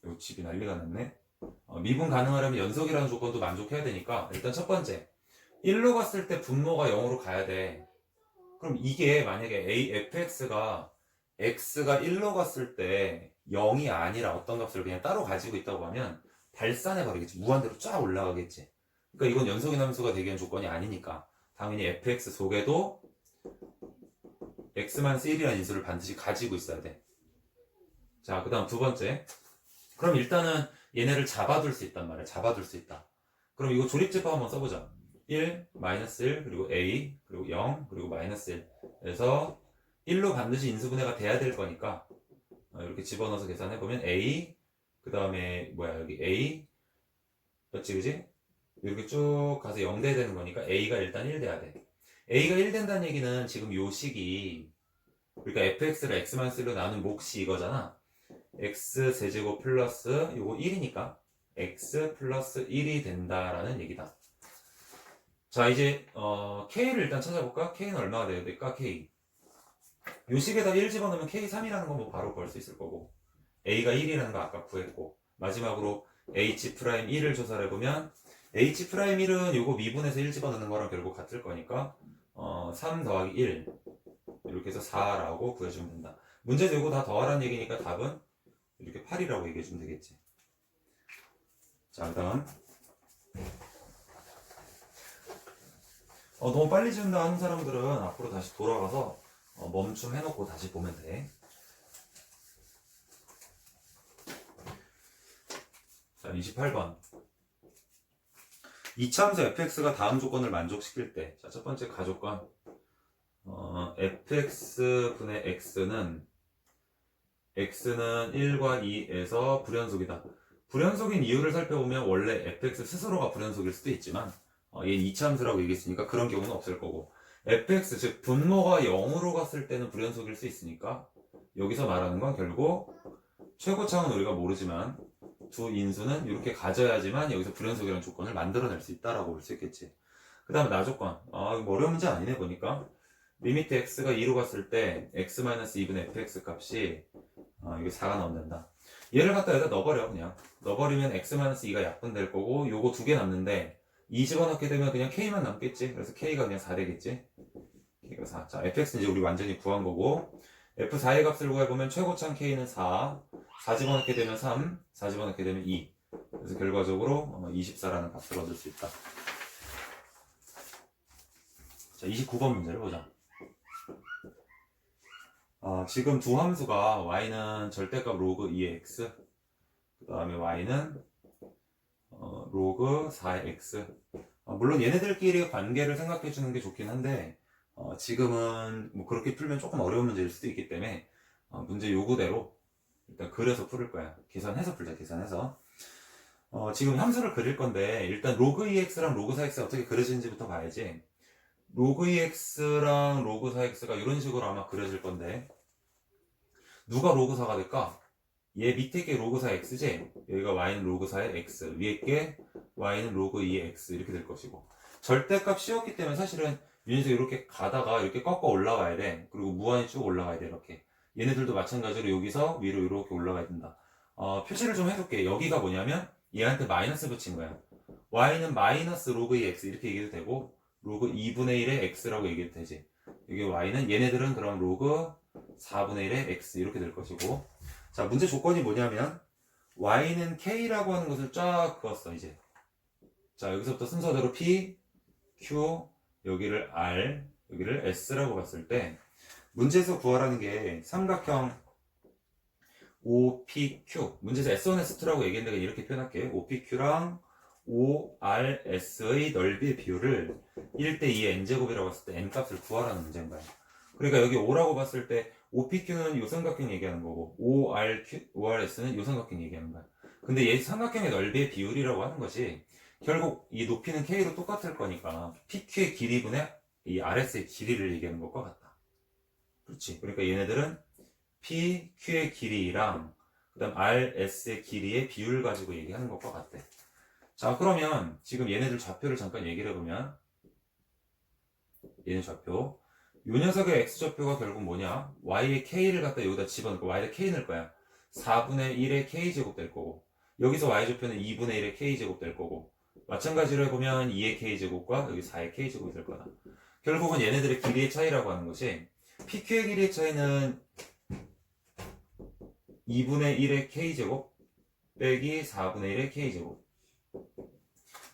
요 집이 난리가 났네. 미분 가능하려면 연속이라는 조건도 만족해야 되니까 일단 첫 번째 1로 갔을 때 분모가 0으로 가야 돼. 그럼 이게 만약에 fx가 x가 1로 갔을 때 0이 아니라 어떤 값을 그냥 따로 가지고 있다고 하면 발산해 버리겠지. 무한대로 쫙 올라가겠지. 그러니까 이건 연속인 함수가 되기 위한 조건이 아니니까 당연히 fx 속에도 x-1이라는 인수를 반드시 가지고 있어야 돼. 자, 그 다음 두 번째. 그럼 일단은 얘네를 잡아둘 수 있단 말이야. 잡아둘 수 있다. 그럼 이거 조립집합 한번 써보자. 1, 마이너스 1, 그리고 a, 그리고 0, 그리고 마이너스 1. 그래서 1로 반드시 인수분해가 돼야 될 거니까 이렇게 집어넣어서 계산해보면 a, 그 다음에 여기 a 였지 그지? 이렇게 쭉 가서 0 돼야 되는 거니까 a가 일단 1 돼야 돼. a가 1 된다는 얘기는 지금 요 식이 그러니까 fx를 x-1로 나눈 몫이 이거잖아. x 세제곱 플러스 요거 1이니까 x 플러스 1이 된다라는 얘기다. 자 이제 k를 일단 찾아볼까? k는 얼마가 돼야 될까? k 요 식에다 1 집어넣으면 k3이라는 건 뭐 바로 구할 수 있을 거고 a가 1이라는 거 아까 구했고 마지막으로 h'1을 조사를 해보면 h'1은 요거 미분해서 1 집어넣는 거랑 결국 같을 거니까 3 더하기 1 이렇게 해서 4라고 구해주면 된다. 문제에서 요거 다 더하라는 얘기니까 답은 이렇게 8이라고 얘기해주면 되겠지. 자 그 다음 너무 빨리 지운다 하는 사람들은 앞으로 다시 돌아가서 멈춤 해놓고 다시 보면 돼. 자 28번 이차함수 fx가 다음 조건을 만족시킬 때, 자, 첫 번째 가조건, fx분의 x는 1과 2에서 불연속이다. 불연속인 이유를 살펴보면 원래 fx 스스로가 불연속일 수도 있지만, 얘 이차함수라고 얘기했으니까 그런 경우는 없을 거고, fx, 즉 분모가 0으로 갔을 때는 불연속일 수 있으니까 여기서 말하는 건 결국 최고차는 우리가 모르지만 두 인수는 이렇게 가져야지만 여기서 불연속이라는 조건을 만들어낼 수 있다라고 볼 수 있겠지. 그 다음에 나조건. 이거 어려운 문제 아니네 보니까. 리미트 x가 2로 갔을 때 x-2분의 fx 값이 이게 4가 나온단다. 얘를 갖다 여기다 넣어버려. 그냥 넣어버리면 x-2가 약분될 거고 요거 두 개 남는데 2 집어넣게 되면 그냥 k만 남겠지. 그래서 k가 그냥 4 되겠지. k가 4. 자, fx는 이제 우리 완전히 구한 거고 f4의 값을 구해보면 최고차는 k는 4 집어넣게 되면 3 집어넣게 되면 2. 그래서 결과적으로 24라는 값을 얻을 수 있다. 자, 29번 문제를 보자. 지금 두 함수가 y는 절대값 로그 2의 x, 그 다음에 y는 로그 4의 x. 물론 얘네들끼리 관계를 생각해 주는 게 좋긴 한데 지금은 뭐 그렇게 풀면 조금 어려운 문제일 수도 있기 때문에 문제 요구대로 일단 그려서 풀을 거야. 계산해서 풀자. 계산해서. 지금 함수를 그릴 건데 일단 로그 2x랑 로그 4x가 어떻게 그려지는지부터 봐야지. 로그 2x랑 로그 4x가 이런 식으로 아마 그려질 건데 누가 로그 4가 될까? 얘 밑에 게 로그 4의 x지? 여기가 y는 로그 4의 x, 위에 게 y는 로그 2의 x 이렇게 될 것이고 절대값 씌웠기 때문에 사실은 윤에서 이렇게 가다가 이렇게 꺾어 올라가야 돼. 그리고 무한히 쭉 올라가야 돼. 이렇게 얘네들도 마찬가지로 여기서 위로 이렇게 올라가야 된다. 표시를 좀 해둘게. 여기가 뭐냐면 얘한테 마이너스 붙인 거야. y는 마이너스 로그 2x 이렇게 얘기해도 되고 로그 2분의 1의 x라고 얘기해도 되지. 여기 y는 얘네들은 그럼 로그 4분의 1의 x 이렇게 될 것이고 자 문제 조건이 뭐냐면 y는 k라고 하는 것을 쫙 그었어 이제. 자 여기서부터 순서대로 p, q, 여기를 r, 여기를 s라고 봤을 때 문제에서 구하라는 게 삼각형 OPQ 문제에서 S1, S2라고 얘기했는데 이렇게 표현할게. OPQ랑 ORS의 넓이의 비율을 1대2의 n제곱이라고 했을 때 n값을 구하라는 문제인 거야. 그러니까 여기 O라고 봤을 때 OPQ는 요 삼각형 얘기하는 거고 ORS는 요 삼각형 얘기하는 거야. 근데 얘 삼각형의 넓이의 비율이라고 하는 것이 결국 이 높이는 K로 똑같을 거니까 PQ의 길이분의 이 RS의 길이를 얘기하는 것과 같다. 그렇지. 그러니까 얘네들은 PQ의 길이랑 그 다음 RS의 길이의 비율 가지고 얘기하는 것과 같대. 자 그러면 지금 얘네들 좌표를 잠깐 얘기를 해보면 얘네 좌표 요 녀석의 x좌표가 결국 뭐냐 y의 k를 갖다 여기다 집어넣고 y를 k 넣을 거야. 4분의 1의 k제곱 될 거고 여기서 y좌표는 2분의 1의 k제곱 될 거고 마찬가지로 해보면 2의 k제곱과 여기 4의 k제곱이 될 거다. 결국은 얘네들의 길이의 차이라고 하는 것이 PQ의 길이의 차이는 2분의 1의 k제곱 빼기 4분의 1의 k제곱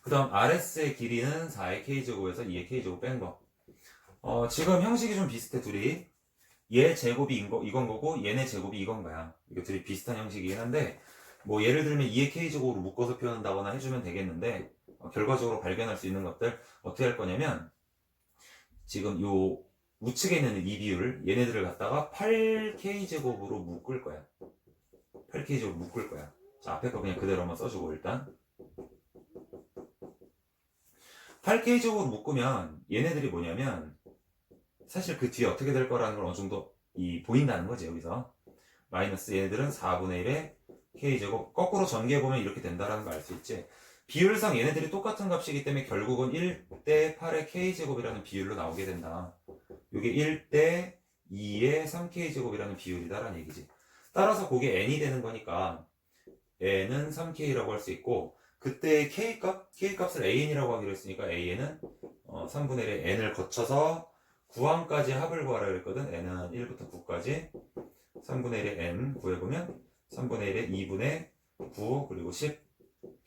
그 다음 RS의 길이는 4의 k제곱에서 2의 k제곱 뺀 거. 지금 형식이 좀 비슷해 둘이. 얘 제곱이 이건 거고 얘네 제곱이 이건 거야. 이게 둘이 비슷한 형식이긴 한데 뭐 예를 들면 2의 k제곱으로 묶어서 표현한다거나 해주면 되겠는데 결과적으로 발견할 수 있는 것들 어떻게 할 거냐면 지금 요 우측에 있는 이 비율을 얘네들을 갖다가 8k제곱으로 묶을 거야. 8k제곱 묶을 거야. 자 앞에 거 그냥 그대로 한번 써주고 일단 8k제곱으로 묶으면 얘네들이 뭐냐면 사실 그 뒤에 어떻게 될 거라는 걸 어느 정도 보인다는 거지 여기서. 마이너스 얘네들은 4분의 1의 k제곱 거꾸로 전개해보면 이렇게 된다는 걸 알 수 있지. 비율상 얘네들이 똑같은 값이기 때문에 결국은 1대 8의 k제곱이라는 비율로 나오게 된다. 이게 1대 2의 3k제곱이라는 비율이다라는 얘기지. 따라서 그게 n이 되는 거니까 n은 3k라고 할 수 있고 그때 k값을 an이라고 하기로 했으니까 an은 3분의 1의 n을 거쳐서 9항까지 합을 구하라 그랬거든. n은 1부터 9까지 3분의 1의 n 구해보면 3분의 1의 2분의 9 그리고 10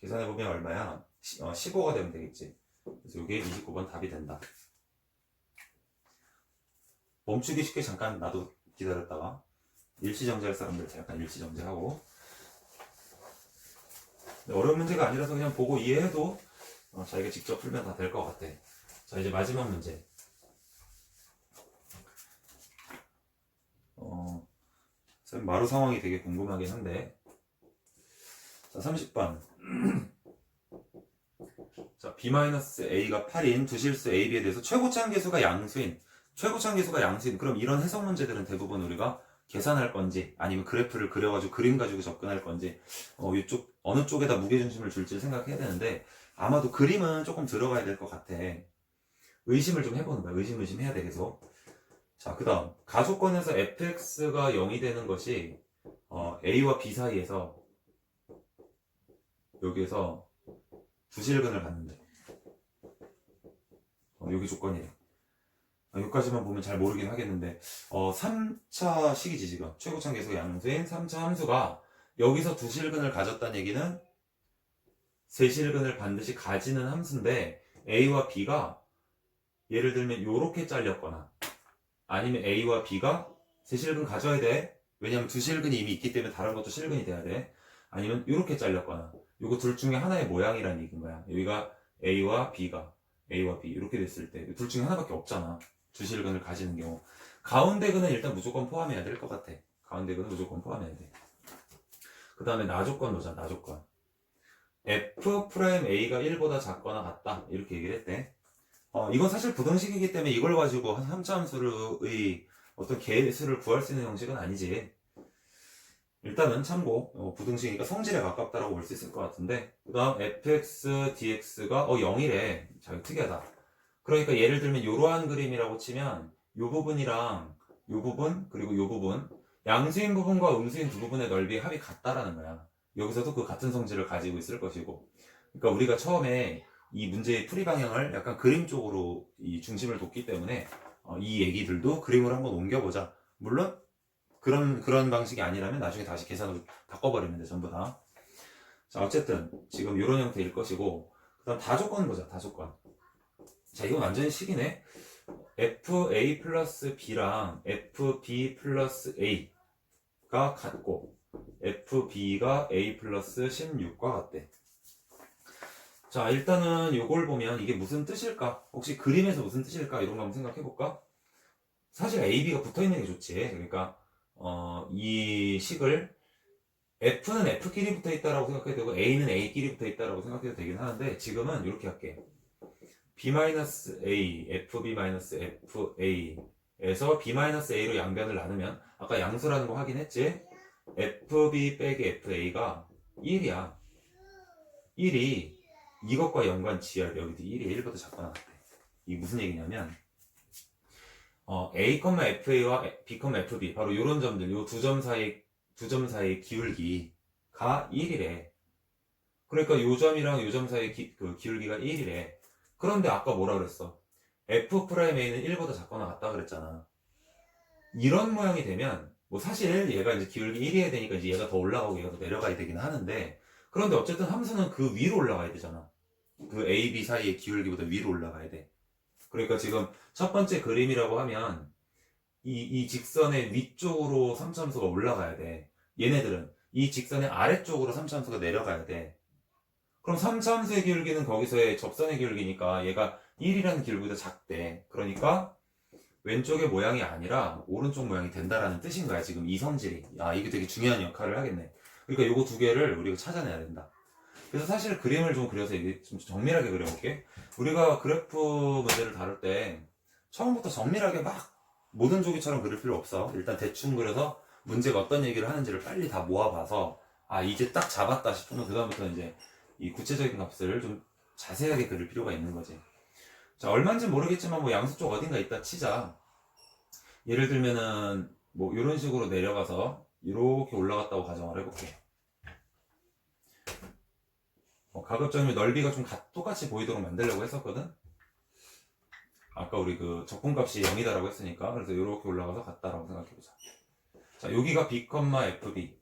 계산해보면 얼마야? 15가 되면 되겠지. 그래서 이게 29번 답이 된다. 멈추기 쉽게 잠깐 나도 기다렸다가 일시정지할 사람들 잠깐 일시정지하고 어려운 문제가 아니라서 그냥 보고 이해해도 자기가 직접 풀면 다 될 것 같아. 자, 이제 마지막 문제. 쌤 마루 상황이 되게 궁금하긴 한데. 자, 30번. 자, b-a가 8인 두 실수 a, b에 대해서 최고차항 계수가 양수인. 최고차항 계수가 양수인. 그럼 이런 해석 문제들은 대부분 우리가 계산할 건지 아니면 그래프를 그려가지고 그림 가지고 접근할 건지 이쪽 어느 쪽에다 무게중심을 줄지 생각해야 되는데 아마도 그림은 조금 들어가야 될 것 같아. 의심을 좀 해보는 거야. 의심 해야 돼 계속. 자, 그 다음 가조건에서 fx가 0이 되는 것이 a와 b 사이에서 여기에서 두실근을 받는데 여기 조건이래. 여기까지만 보면 잘 모르긴 하겠는데 3차 식이지 지금. 최고차항 계수가 양수인 3차 함수가 여기서 두실근을 가졌다는 얘기는 세실근을 반드시 가지는 함수인데 a와 b가 예를 들면 요렇게 잘렸거나 아니면 a와 b가 세실근 가져야 돼. 왜냐면 두실근이 이미 있기 때문에 다른 것도 실근이 돼야 돼. 아니면 요렇게 잘렸거나 요거 둘 중에 하나의 모양이라는 얘기인 거야. 여기가 a와 b가 a와 b 이렇게 됐을 때 둘 중에 하나밖에 없잖아. 두실근을 가지는 경우. 가운데 근은 일단 무조건 포함해야 될 것 같아. 가운데 근은 무조건 포함해야 돼. 그 다음에 나조건 보자. 나조건. f'a가 1보다 작거나 같다. 이렇게 얘기를 했대. 이건 사실 부등식이기 때문에 이걸 가지고 한 3차 함수의 어떤 개수를 구할 수 있는 형식은 아니지. 일단은 참고 부등식이니까 성질에 가깝다라고 볼 수 있을 것 같은데 그 다음 fx dx가 0이래. 자, 특이하다. 그러니까 예를 들면 이러한 그림이라고 치면 이 부분이랑 이 부분 그리고 이 부분 양수인 부분과 음수인 두 부분의 넓이의 합이 같다라는 거야. 여기서도 그 같은 성질을 가지고 있을 것이고 그러니까 우리가 처음에 이 문제의 풀이 방향을 약간 그림 쪽으로 이 중심을 뒀기 때문에 이 얘기들도 그림으로 한번 옮겨보자. 물론 그런 방식이 아니라면 나중에 다시 계산으로 바꿔버리면 돼 전부 다. 자, 어쨌든 지금 이런 형태일 것이고 그 다음 다조건 보자. 다조건. 자, 이건 완전히 식이네. fa 플러스 b랑 fb 플러스 a가 같고 fb가 a 플러스 16과 같대. 자, 일단은 요걸 보면 이게 무슨 뜻일까? 혹시 그림에서 무슨 뜻일까? 이런 거 한번 생각해볼까? 사실 a, b가 붙어있는 게 좋지. 그러니까 이 식을 f는 f끼리 붙어있다라고 생각해도 되고 a는 a끼리 붙어있다라고 생각해도 되긴 하는데 지금은 이렇게 할게. b-a, fb-fa에서 b-a로 양변을 나누면 아까 양수라는 거 확인했지? fb 빼기 fa가 1이야. 1이 이것과 연관지어야 돼. 여기도 1이 1보다 작거나 같대. 이게 무슨 얘기냐면 a, fa와 b, fb 바로 요런 점들, 요 두 점 사이의 기울기가 1이래. 그러니까 요 점이랑 요 점 사이의 기울기가 1이래. 그런데 아까 뭐라 그랬어? f'a는 1보다 작거나 같다 그랬잖아. 이런 모양이 되면 뭐 사실 얘가 이제 기울기 1이어야 되니까 이제 얘가 더 올라가고 얘가 더 내려가야 되긴 하는데 그런데 어쨌든 함수는 그 위로 올라가야 되잖아. 그 a, b 사이의 기울기보다 위로 올라가야 돼. 그러니까 지금 첫 번째 그림이라고 하면 이 직선의 위쪽으로 3차함수가 올라가야 돼. 얘네들은 이 직선의 아래쪽으로 3차함수가 내려가야 돼. 그럼 3차함수의 기울기는 거기서의 접선의 기울기니까 얘가 1이라는 기울기보다 작대. 그러니까 왼쪽의 모양이 아니라 오른쪽 모양이 된다라는 뜻인 거야. 지금 이 성질이. 이게 되게 중요한 역할을 하겠네. 그러니까 요거 두 개를 우리가 찾아내야 된다. 그래서 사실 그림을 좀 그려서 이게 좀 정밀하게 그려볼게. 우리가 그래프 문제를 다룰 때 처음부터 정밀하게 막 모든 조기처럼 그릴 필요 없어. 일단 대충 그려서 문제가 어떤 얘기를 하는지를 빨리 다 모아봐서 이제 딱 잡았다 싶으면 그 다음부터 이제 이 구체적인 값을 좀 자세하게 그릴 필요가 있는 거지. 자, 얼마인지 모르겠지만 뭐 양수 쪽 어딘가 있다 치자. 예를 들면은 뭐 이런 식으로 내려가서 이렇게 올라갔다고 가정을 해볼게. 가급적이면 넓이가 좀 똑같이 보이도록 만들려고 했었거든. 아까 우리 그 적분값이 0이다라고 했으니까 그래서 이렇게 올라가서 같다라고 생각해보자. 자, 여기가 b, fb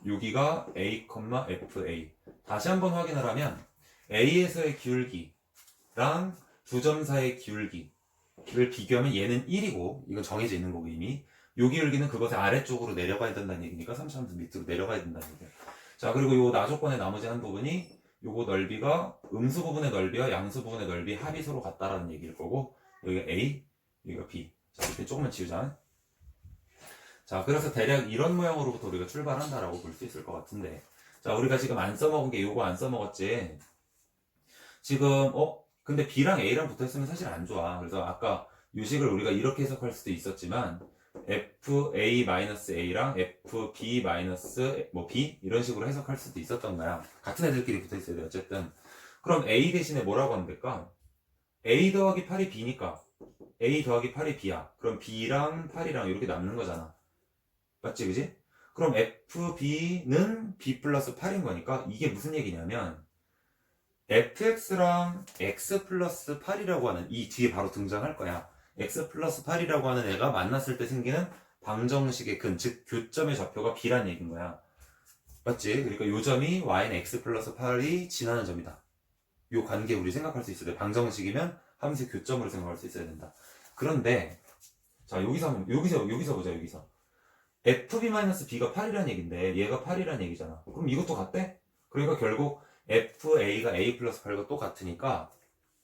여기가 a, fa 다시 한번 확인을 하면 a에서의 기울기랑 두 점 사이의 기울기를 비교하면 얘는 1이고 이건 정해져 있는 거고 이미 요 기울기는 그것의 아래쪽으로 내려가야 된다는 얘기니까 3차함수 밑으로 내려가야 된다는 얘기야. 자, 그리고 요 나조건의 나머지 한 부분이 요거 넓이가 음수 부분의 넓이와 양수 부분의 넓이 합이 서로 같다라는 얘기일 거고, 여기가 A, 여기가 B. 자, 이렇게 조금만 지우자. 자, 그래서 대략 이런 모양으로부터 우리가 출발한다라고 볼 수 있을 것 같은데, 자, 우리가 지금 안 써먹은 게 요거 안 써먹었지. 지금 근데 B랑 A랑 붙어있으면 사실 안 좋아. 그래서 아까 요 식을 우리가 이렇게 해석할 수도 있었지만 FA-A랑 FB-B 이런 식으로 해석할 수도 있었던 거야. 같은 애들끼리 붙어있어야 돼 어쨌든. 그럼 A 대신에 뭐라고 하면 될까? A 더하기 8이 B니까 A 더하기 8이 B야. 그럼 B랑 8이랑 이렇게 남는 거잖아. 맞지 그지? 그럼 FB는 B 플러스 8인 거니까 이게 무슨 얘기냐면 fx랑 x 플러스 8이라고 하는 이 뒤에 바로 등장할 거야. x 플러스 8이라고 하는 애가 만났을 때 생기는 방정식의 근, 즉 교점의 좌표가 b란 얘기인 거야. 맞지? 그러니까 요 점이 y는 x 플러스 8이 지나는 점이다. 요 관계 우리 생각할 수 있어야 돼. 방정식이면 함수의 교점으로 생각할 수 있어야 된다. 그런데 자 여기서 보자. 여기서 fb-b가 8이란 얘기인데 얘가 8이란 얘기잖아. 그럼 이것도 같대? 그러니까 결국 FA가 A 플러스 8과 똑같으니까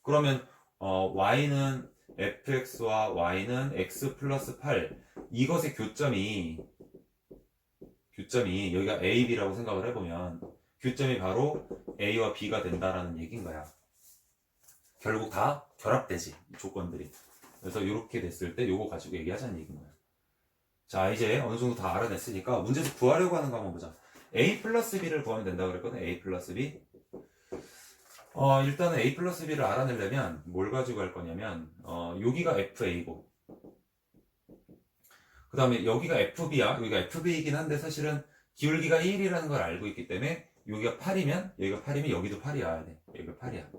그러면 Y는 FX와 Y는 X 플러스 8 이것의 교점이 여기가 A, B라고 생각을 해보면 교점이 바로 A와 B가 된다라는 얘기인 거야. 결국 다 결합되지 이 조건들이. 그래서 이렇게 됐을 때 요거 가지고 얘기하자는 얘기인 거야. 자 이제 어느 정도 다 알아냈으니까 문제에서 구하려고 하는 거 한번 보자. A 플러스 B를 구하면 된다고 그랬거든. A 플러스 B. 일단은 A 플러스 B를 알아내려면 뭘 가지고 할 거냐면 여기가 FA고 그 다음에 여기가 FB야. 여기가 FB이긴 한데 사실은 기울기가 1이라는 걸 알고 있기 때문에 여기가 8이면 여기도 8이 와야 돼. 여기가 8이야.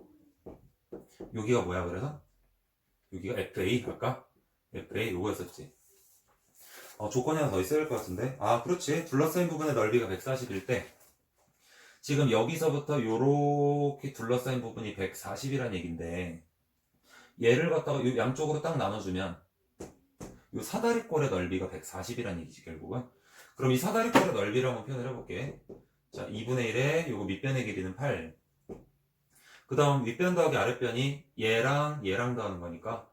여기가 뭐야 그래서? 여기가 FA 아까? FA 요거였었지. 조건이 하나 더 있어야 될 것 같은데. 그렇지. 둘러싸인 부분의 넓이가 140일 때 지금 여기서부터 요렇게 둘러싸인 부분이 140이란 얘긴데 얘를 갖다가 요 양쪽으로 딱 나눠주면 요 사다리꼴의 넓이가 140이란 얘기지 결국은. 그럼 이 사다리꼴의 넓이를 한번 표현을 해볼게. 자 2분의 1에 요거 밑변의 길이는 8. 그 다음 윗변 더하기 아랫변이 얘랑 더하는 거니까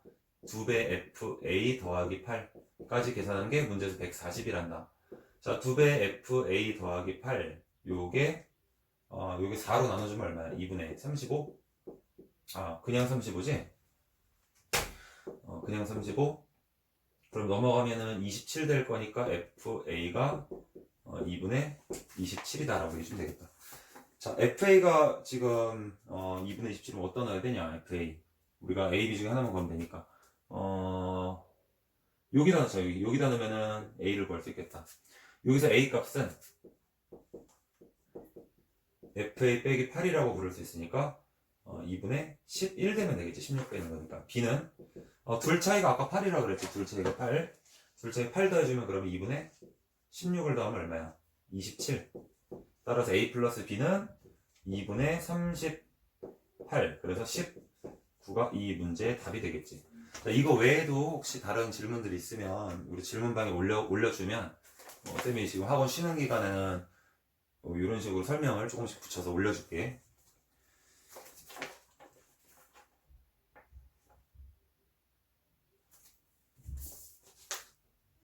2배 FA 더하기 8까지 계산한 게 문제에서 140이란다. 자 2배 FA 더하기 8 요게 4로 나눠주면 얼마야? 2분의 35? 그냥 35지? 그냥 35? 그럼 넘어가면은 27 될 거니까 FA가 2분의 27이다 라고 해주면 되겠다. 자, FA가 지금 2분의 27이면 어디다 넣어야 되냐? FA 우리가 A, B 중에 하나만 구하면 되니까 여기다 넣자. 여기다 넣으면은 A를 구할 수 있겠다. 여기서 A 값은 FA 빼기 8이라고 부를 수 있으니까 2분의 11 되면 되겠지. 16 빼는 거니까. B는 둘 차이가 아까 8이라고 그랬지. 둘 차이가 8. 둘 차이 8 더해주면 그러면 2분의 16을 더하면 얼마야? 27. 따라서 A 플러스 B는 2분의 38. 그래서 19가 이 문제의 답이 되겠지. 자, 이거 외에도 혹시 다른 질문들이 있으면 우리 질문방에 올려주면 쌤이 지금 학원 쉬는 기간에는 이런 식으로 설명을 조금씩 붙여서 올려줄게.